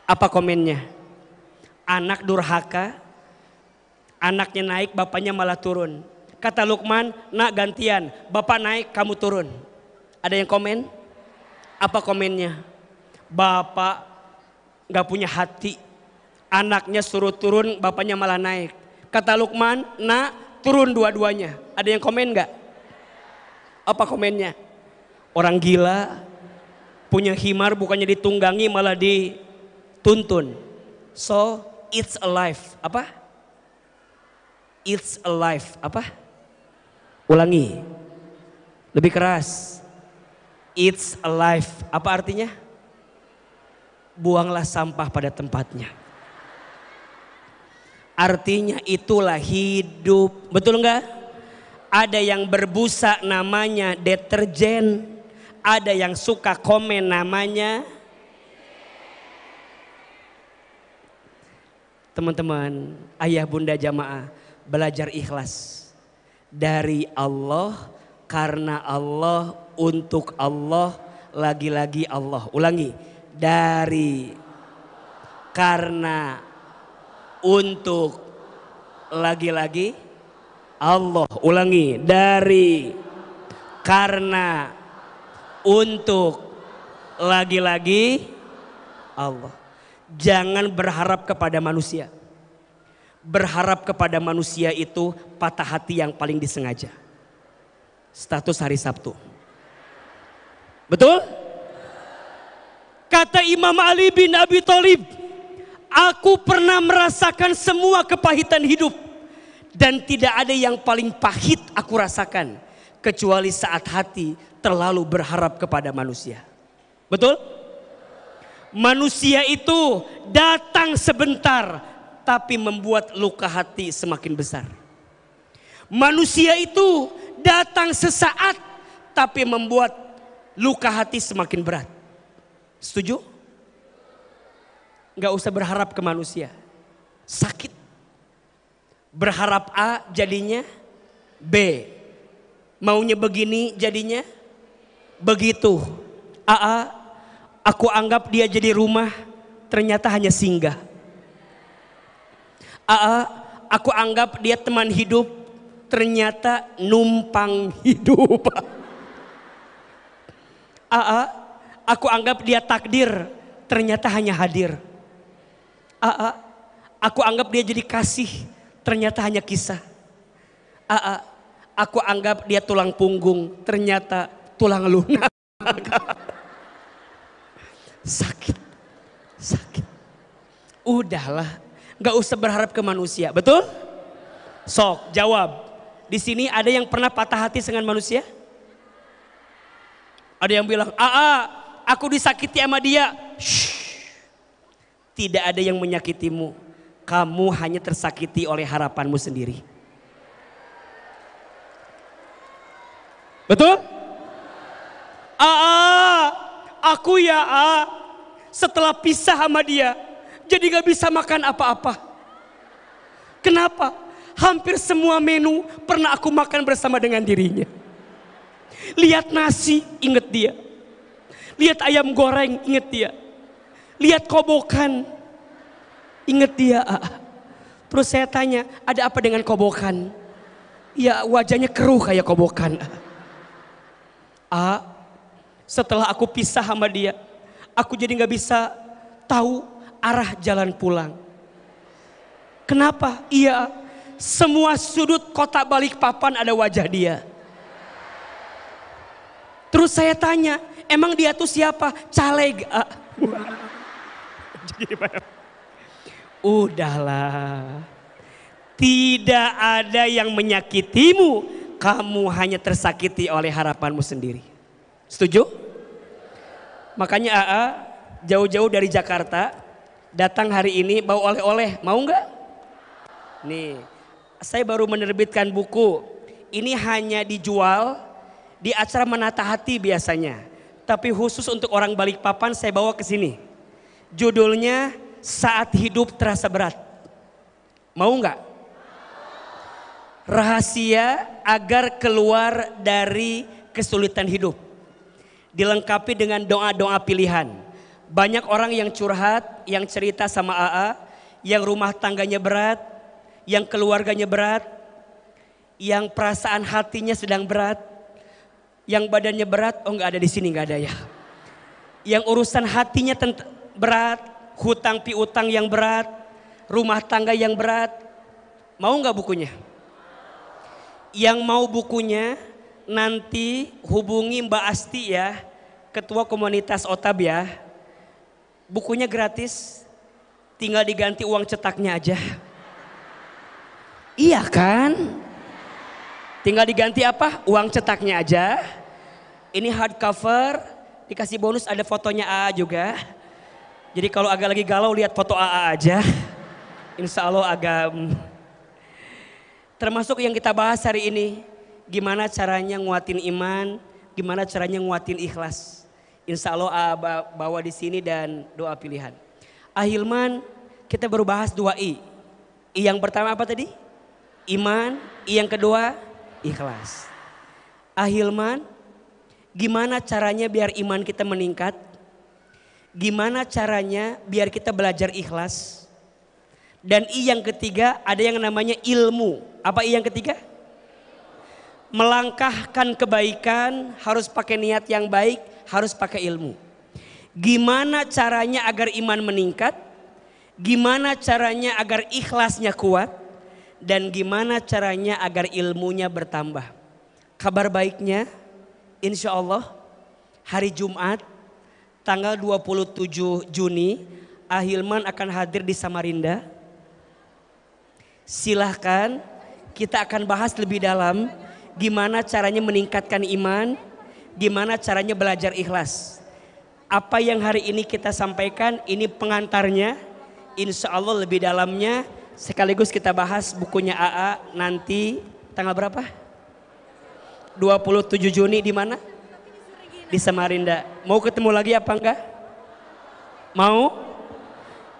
Apa komennya? Anak durhaka, anaknya naik, bapaknya malah turun. Kata Luqman, nak gantian, bapak naik, kamu turun. Ada yang komen? Apa komennya? Bapak gak punya hati. Anaknya suruh turun, bapaknya malah naik. Kata Luqman, nak turun dua-duanya. Ada yang komen gak? Apa komennya? Orang gila, punya himar bukannya ditunggangi malah dituntun. So it's alive. Apa? It's alive. Apa? Ulangi. Lebih keras. It's alive. Apa artinya? Buanglah sampah pada tempatnya. Artinya itulah hidup. Betul enggak? Ada yang berbusa namanya deterjen. Ada yang suka komen namanya. Teman-teman, ayah bunda jamaah, belajar ikhlas. Dari Allah, karena Allah, untuk Allah, lagi-lagi Allah. Ulangi. Dari, karena, untuk, lagi-lagi Allah. Ulangi. Dari, karena, untuk, lagi-lagi Allah. Jangan berharap kepada manusia. Berharap kepada manusia itu patah hati yang paling disengaja. Status hari Sabtu. Betul? Kata Imam Ali bin Abi Thalib, aku pernah merasakan semua kepahitan hidup. Dan tidak ada yang paling pahit aku rasakan. Kecuali saat hati terlalu berharap kepada manusia. Betul? Manusia itu datang sebentar, tapi membuat luka hati semakin besar. Manusia itu datang sesaat, tapi membuat luka hati semakin berat. Setuju? Gak usah berharap ke manusia. Sakit. Berharap A jadinya B. Maunya begini jadinya begitu. Aku anggap dia jadi rumah, ternyata hanya singgah. Aku anggap dia teman hidup, ternyata numpang hidup. Aku anggap dia takdir, ternyata hanya hadir. Aku anggap dia jadi kasih, ternyata hanya kisah. Aku anggap dia tulang punggung, ternyata tulang lunak. Sakit. Udahlah, gak usah berharap ke manusia, betul? Sok, jawab. Di sini ada yang pernah patah hati dengan manusia? Ada yang bilang, aku disakiti sama dia. Shh. Tidak ada yang menyakitimu. Kamu hanya tersakiti oleh harapanmu sendiri. Betul? Aku ya setelah pisah sama dia jadi gak bisa makan apa-apa. Kenapa? Hampir semua menu pernah aku makan bersama dengan dirinya. Lihat nasi, inget dia. Lihat ayam goreng, inget dia. Lihat kobokan, inget dia. Terus saya tanya, ada apa dengan kobokan? Ya wajahnya keruh kayak kobokan. Setelah aku pisah sama dia, aku jadi gak bisa tahu arah jalan pulang. Kenapa? Iya, semua sudut kota Balikpapan ada wajah dia. Terus saya tanya, emang dia tuh siapa? Caleg. Udahlah, tidak ada yang menyakitimu, kamu hanya tersakiti oleh harapanmu sendiri. Setuju? Makanya jauh-jauh dari Jakarta datang hari ini bawa oleh-oleh, mau nggak? Nih, saya baru menerbitkan buku. Ini hanya dijual di acara menata hati biasanya. Tapi khusus untuk orang Balikpapan saya bawa ke sini. Judulnya Saat Hidup Terasa Berat. Mau nggak? Rahasia agar keluar dari kesulitan hidup. Dilengkapi dengan doa-doa pilihan. Banyak orang yang curhat, yang cerita sama yang rumah tangganya berat, yang keluarganya berat, yang perasaan hatinya sedang berat, yang badannya berat, oh nggak ada di sini, nggak ada ya. Yang urusan hatinya berat, hutang piutang yang berat, rumah tangga yang berat, mau nggak bukunya? Yang mau bukunya nanti hubungi Mbak Asti ya, ketua komunitas Otab ya. Bukunya gratis, tinggal diganti uang cetaknya aja. Iya kan? Tinggal diganti apa? Uang cetaknya aja. Ini hardcover, dikasih bonus ada fotonya AA juga. Jadi kalau agak lagi galau lihat foto AA aja. Insya Allah agak... Termasuk yang kita bahas hari ini. Gimana caranya nguatin iman, gimana caranya nguatin ikhlas. Insya Allah AA bawa di sini dan doa pilihan. Ahilman, kita baru bahas 2 I. I yang pertama apa tadi? Iman, yang kedua ikhlas. Ahilman, gimana caranya biar iman kita meningkat? Gimana caranya biar kita belajar ikhlas? Dan I yang ketiga ada yang namanya ilmu. Apa I yang ketiga? Melangkahkan kebaikan harus pakai niat yang baik, harus pakai ilmu. Gimana caranya agar iman meningkat? Gimana caranya agar ikhlasnya kuat? Dan gimana caranya agar ilmunya bertambah. Kabar baiknya insya Allah hari Jumat tanggal 27 Juni Ahilman akan hadir di Samarinda. Silahkan kita akan bahas lebih dalam gimana caranya meningkatkan iman, gimana caranya belajar ikhlas. Apa yang hari ini kita sampaikan ini pengantarnya, insya Allah lebih dalamnya. Sekaligus kita bahas bukunya AA nanti tanggal berapa? 27 Juni di mana? Di Samarinda. Mau ketemu lagi apa enggak? Mau?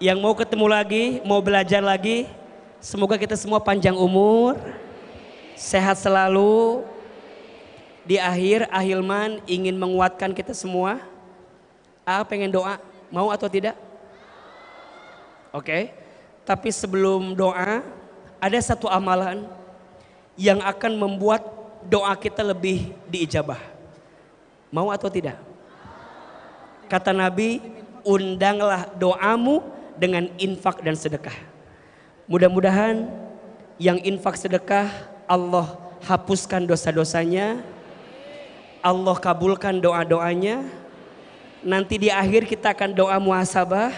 Yang mau ketemu lagi, mau belajar lagi. Semoga kita semua panjang umur, sehat selalu. Di akhir Ahilman ingin menguatkan kita semua. AA pengen doa, mau atau tidak? Oke. Tapi sebelum doa, ada satu amalan yang akan membuat doa kita lebih diijabah. Mau atau tidak? Kata Nabi, undanglah doamu dengan infak dan sedekah. Mudah-mudahan yang infak sedekah Allah hapuskan dosa-dosanya, Allah kabulkan doa-doanya. Nanti di akhir kita akan doa muhasabah.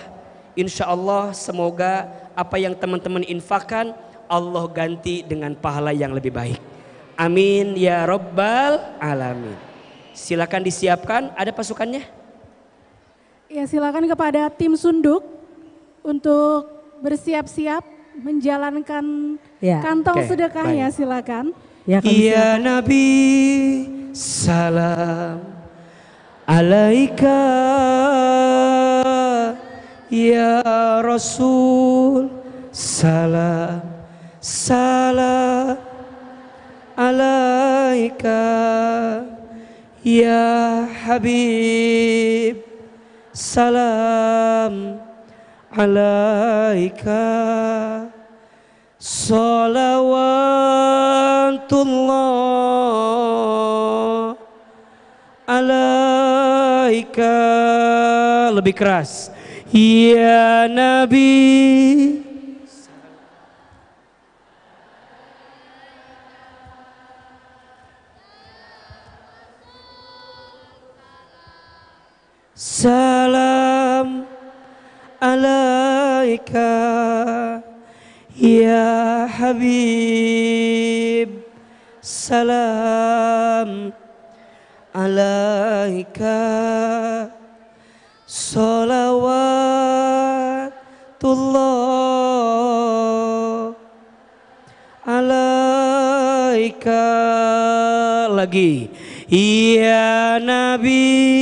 Insya Allah semoga apa yang teman-teman infakkan Allah ganti dengan pahala yang lebih baik. Amin ya Rabbal Alamin. Silakan disiapkan, ada pasukannya? Ya silakan kepada tim Sunduk untuk bersiap-siap menjalankan kantong sedekahnya, silakan. Ya Nabi salam alaika ya Rasul, salam salam alaika ya Habib, salam alaika salawatullah alaika. Lebih keras, ya Nabi, salam alaika ya Habib, salam alaika salawatullah alaika. Lagi, ya Nabi,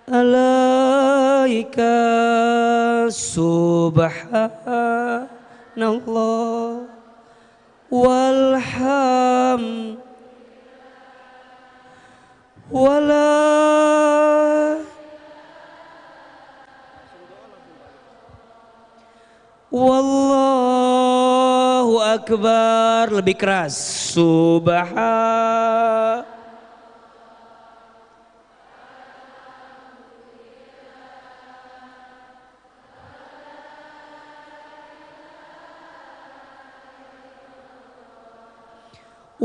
alaika subhanallah walham wala wallahu akbar. Lebih keras, subhan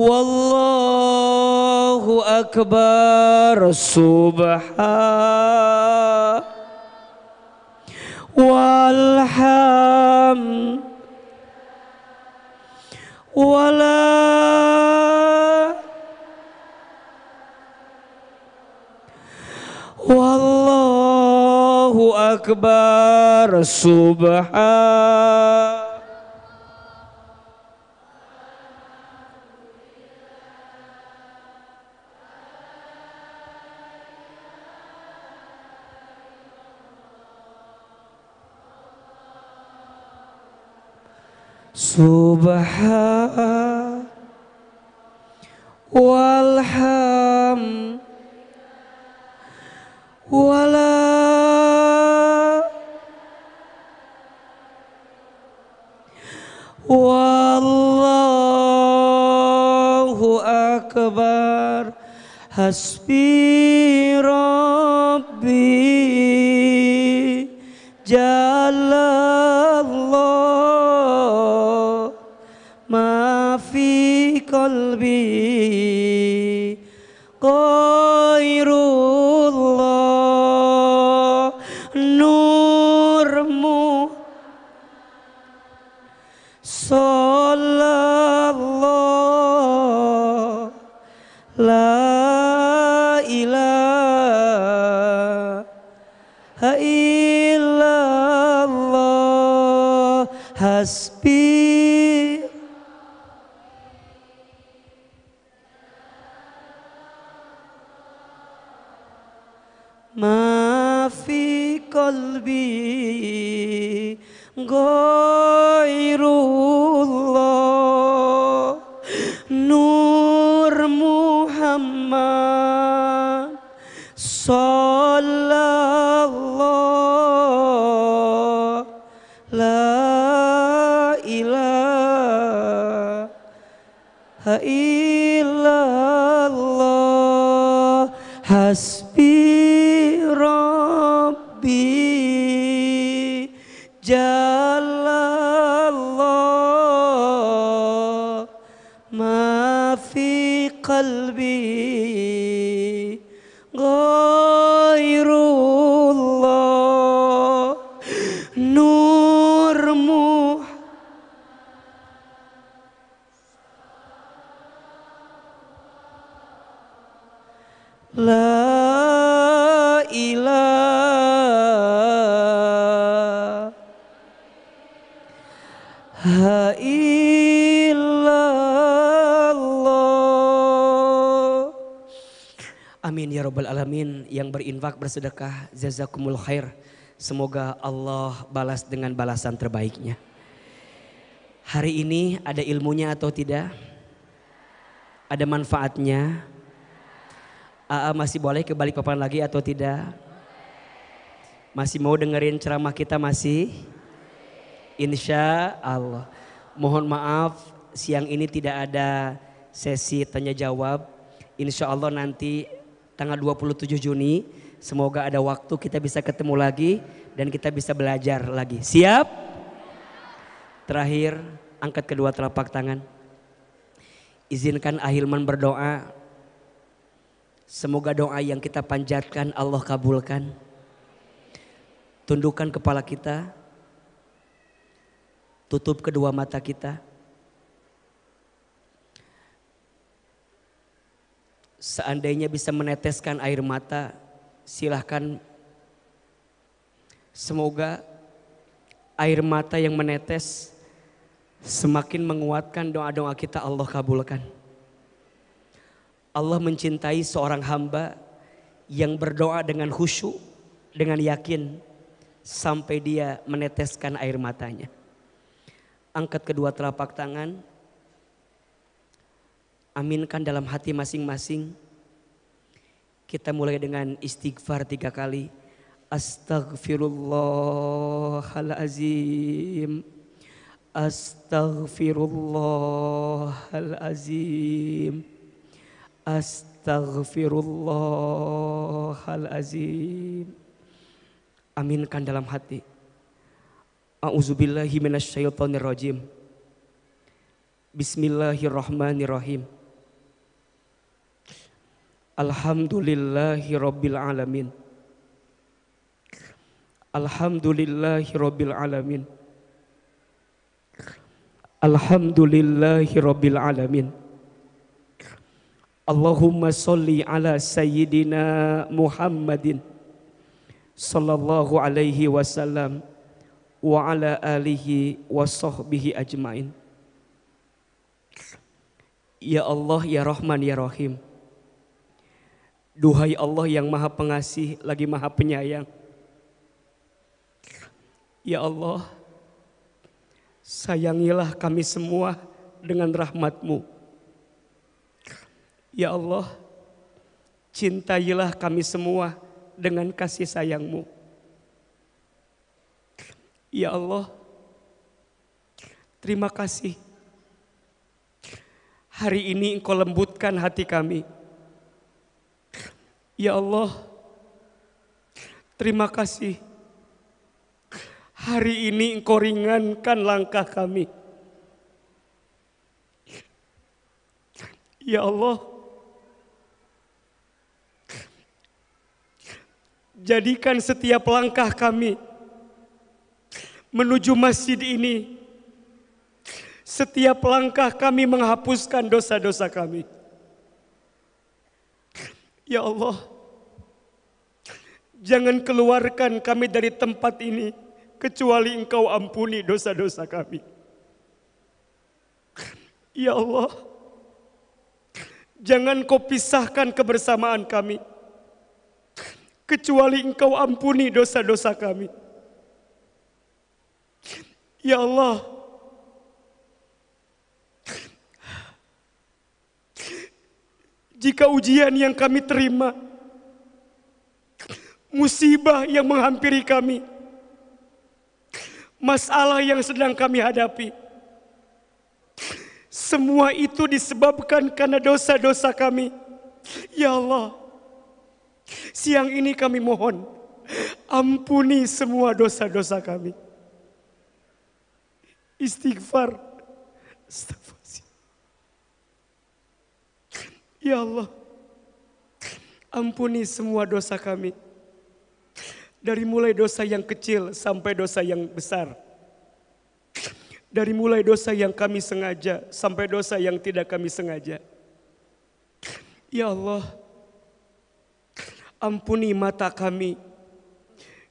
wallahu akbar, subhan walham wala wallahu akbar, subhan subhan walham wala wallahu akbar. Hasbi rabbi jalallah ma fi qalbi ghairullah nurmu sallallahu la ilaha illallah. Hasbi ma fi qalbi ghairullah nur Muhammad sallallahu la ilaha illallah. Hasbi rabbi jalallah ma في قلبي غير الله نور لا إله إلا الله. Amin ya rabbal alamin. Yang berinfak bersedekah, jazakumul khair. Semoga Allah balas dengan balasan terbaiknya. Hari ini ada ilmunya atau tidak? Ada manfaatnya? AA masih boleh ke Balikpapan lagi atau tidak? Masih mau dengerin ceramah kita masih? Insya Allah. Mohon maaf siang ini tidak ada sesi tanya jawab. Insya Allah nanti tanggal 27 Juni semoga ada waktu kita bisa ketemu lagi dan kita bisa belajar lagi. Siap? Terakhir angkat kedua telapak tangan. Izinkan Ahilman berdoa. Semoga doa yang kita panjatkan Allah kabulkan. Tundukkan kepala kita. Tutup kedua mata kita. Seandainya bisa meneteskan air mata, silahkan. Semoga air mata yang menetes semakin menguatkan doa-doa kita Allah kabulkan. Allah mencintai seorang hamba yang berdoa dengan khusyuk, dengan yakin sampai dia meneteskan air matanya. Angkat kedua telapak tangan. Aminkan dalam hati masing-masing. Kita mulai dengan istighfar 3 kali. Astaghfirullahalazim. Astaghfirullahalazim. Astaghfirullahalazim. Aminkan dalam hati. A'udzubillahi minasyaitonirrajim. Bismillahirrahmanirrahim. Alhamdulillahi rabbil alamin. Alhamdulillahi rabbil alamin. Alhamdulillahi rabbil alamin. Allahumma sholli ala sayyidina Muhammadin sallallahu alaihi wasallam wa ala alihi wa sahbihi ajmain. Ya Allah, ya Rahman, ya Rahim. Duhai Allah yang maha pengasih lagi maha penyayang. Ya Allah, sayangilah kami semua dengan rahmat-Mu. Ya Allah, cintailah kami semua dengan kasih sayang-Mu. Ya Allah, terima kasih. Hari ini Engkau lembutkan hati kami. Ya Allah, terima kasih. Hari ini Engkau ringankan langkah kami. Ya Allah, jadikan setiap langkah kami menuju masjid ini, setiap langkah kami menghapuskan dosa-dosa kami. Ya Allah, jangan keluarkan kami dari tempat ini kecuali Engkau ampuni dosa-dosa kami. Ya Allah, jangan Kau pisahkan kebersamaan kami kecuali Engkau ampuni dosa-dosa kami. Ya Allah, jika ujian yang kami terima, musibah yang menghampiri kami, masalah yang sedang kami hadapi, semua itu disebabkan karena dosa-dosa kami. Ya Allah, siang ini kami mohon, ampuni semua dosa-dosa kami. Istighfar. Ya Allah, ampuni semua dosa kami. Dari mulai dosa yang kecil sampai dosa yang besar. Dari mulai dosa yang kami sengaja sampai dosa yang tidak kami sengaja. Ya Allah, ampuni mata kami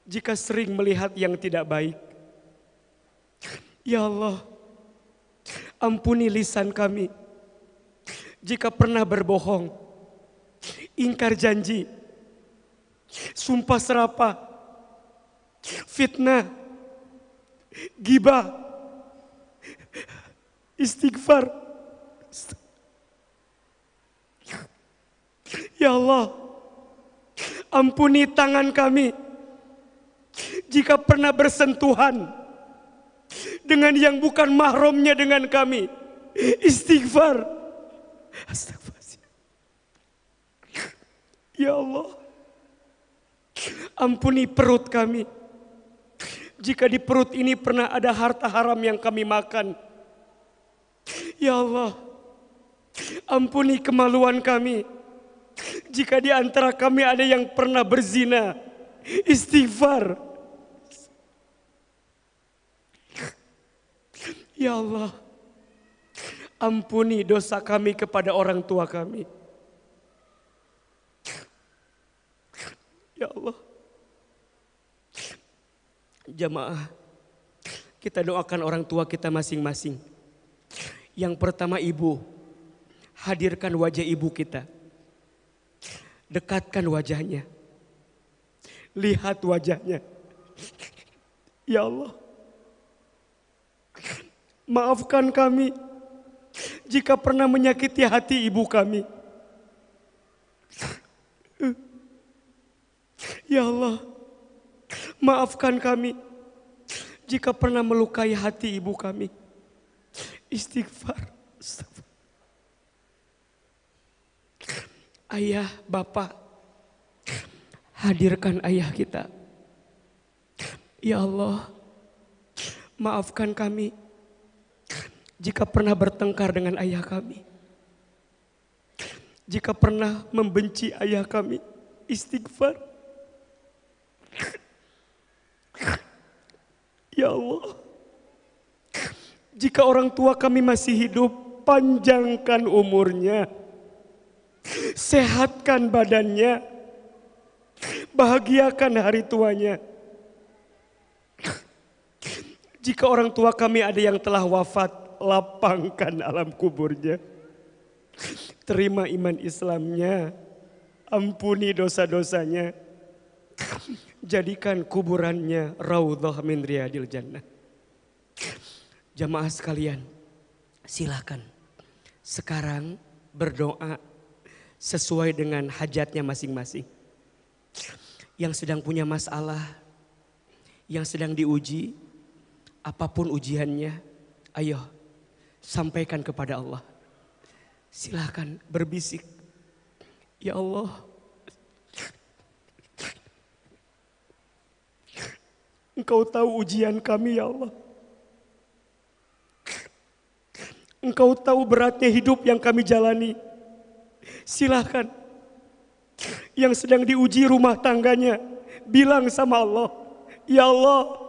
jika sering melihat yang tidak baik. Ya Allah, ampuni lisan kami jika pernah berbohong, ingkar janji, sumpah serapah, fitnah, ghibah, istighfar. Ya Allah, ampuni tangan kami jika pernah bersentuhan dengan yang bukan mahramnya dengan kami. Istighfar. Astagfirullah. Ya Allah, ampuni perut kami jika di perut ini pernah ada harta haram yang kami makan. Ya Allah, ampuni kemaluan kami jika di antara kami ada yang pernah berzina. Istighfar. Ya Allah, ampuni dosa kami kepada orang tua kami. Ya Allah, jamaah, kita doakan orang tua kita masing-masing. Yang pertama ibu, hadirkan wajah ibu kita. Dekatkan wajahnya. Lihat wajahnya. Ya Allah, maafkan kami jika pernah menyakiti hati ibu kami. Ya Allah, maafkan kami jika pernah melukai hati ibu kami. Istighfar. Ayah, bapak, hadirkan ayah kita. Ya Allah, maafkan kami jika pernah bertengkar dengan ayah kami. Jika pernah membenci ayah kami. Istighfar. Ya Allah, jika orang tua kami masih hidup, panjangkan umurnya, sehatkan badannya, bahagiakan hari tuanya. Jika orang tua kami ada yang telah wafat, lapangkan alam kuburnya, terima iman Islamnya, ampuni dosa-dosanya, jadikan kuburannya raudhah min riyadil jannah. Jamaah sekalian, silakan sekarang berdoa sesuai dengan hajatnya masing-masing. Yang sedang punya masalah, yang sedang diuji, apapun ujiannya, ayo sampaikan kepada Allah. Silakan berbisik, ya Allah, Engkau tahu ujian kami ya Allah. Engkau tahu beratnya hidup yang kami jalani. Silahkan. Yang sedang diuji rumah tangganya, bilang sama Allah, ya Allah.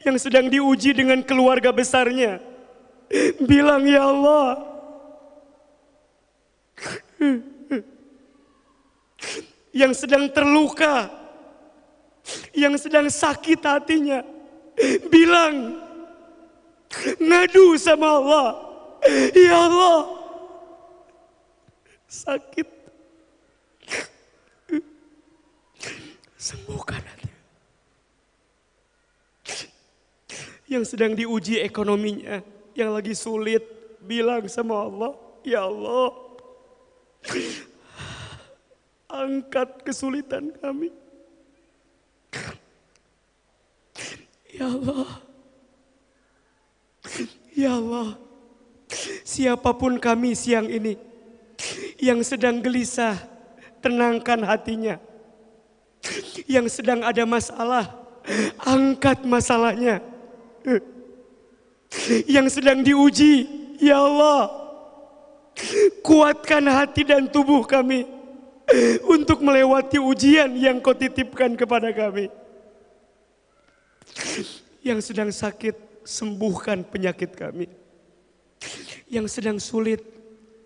Yang sedang diuji dengan keluarga besarnya, bilang ya Allah. Yang sedang terluka, yang sedang sakit hatinya, bilang, ngadu sama Allah, ya Allah, sakit, sembuhkan hati. Yang sedang diuji ekonominya, yang lagi sulit, bilang sama Allah, ya Allah, angkat kesulitan kami. Ya Allah, ya Allah, siapapun kami siang ini yang sedang gelisah, tenangkan hatinya. Yang sedang ada masalah, angkat masalahnya. Yang sedang diuji, Ya Allah, kuatkan hati dan tubuh kami untuk melewati ujian yang kau titipkan kepada kami. Yang sedang sakit, sembuhkan penyakit kami. Yang sedang sulit,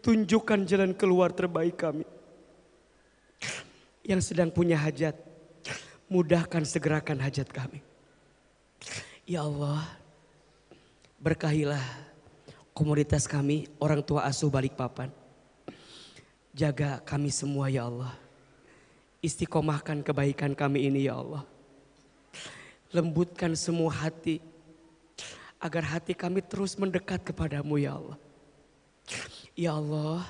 tunjukkan jalan keluar terbaik kami. Yang sedang punya hajat, mudahkan segerakan hajat kami. Ya Allah, berkahilah komunitas kami, orang tua asuh Balikpapan. Jaga kami semua ya Allah. Istiqomahkan kebaikan kami ini ya Allah. Lembutkan semua hati, agar hati kami terus mendekat kepadamu ya Allah. Ya Allah,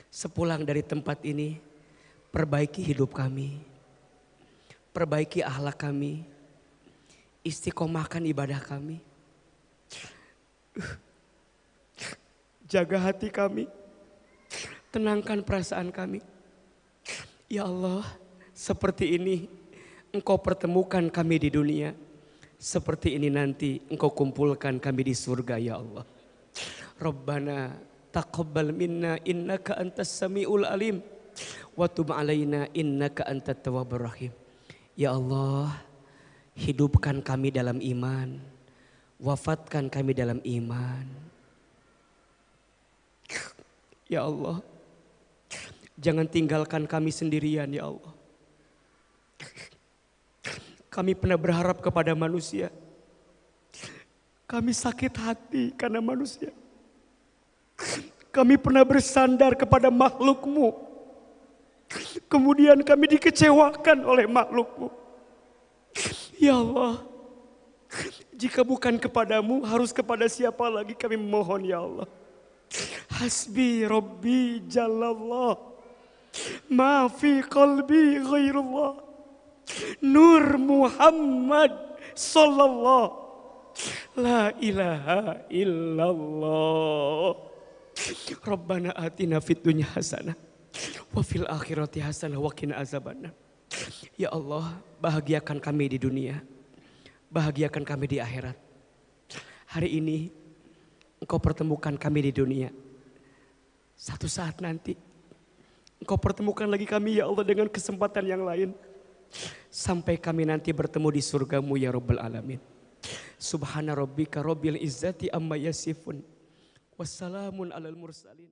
sepulang dari tempat ini, perbaiki hidup kami. Perbaiki akhlak kami. Istiqomahkan ibadah kami. Jaga hati kami. Tenangkan perasaan kami. Ya Allah, seperti ini Engkau pertemukan kami di dunia. Seperti ini nanti Engkau kumpulkan kami di surga ya Allah. Rabbana taqabbal minna innaka antas samiul alim. Wa tub alaina innaka antat tawwabur rahim. Ya Allah, hidupkan kami dalam iman. Wafatkan kami dalam iman. Ya Allah, jangan tinggalkan kami sendirian ya Allah. Kami pernah berharap kepada manusia. Kami sakit hati karena manusia. Kami pernah bersandar kepada makhluk-Mu. Kemudian kami dikecewakan oleh makhluk-Mu. Ya Allah, jika bukan kepadamu, harus kepada siapa lagi kami memohon ya Allah. Hasbi Rabbi Jalallah, ma fi qalbi ghairullah. Nur Muhammad sallallahu la ilaha illallah. Rabbana atina fid dunya hasanah wa fil akhirati hasanah wa qina azabannar. Ya Allah, bahagiakan kami di dunia, bahagiakan kami di akhirat. Hari ini Engkau pertemukan kami di dunia. Satu saat nanti Engkau pertemukan lagi kami ya Allah dengan kesempatan yang lain. Sampai kami nanti bertemu di surga-Mu ya Rabbal Alamin. Subhana rabbika rabbil izzati amma yasifun. Wassalamun alal mursalin.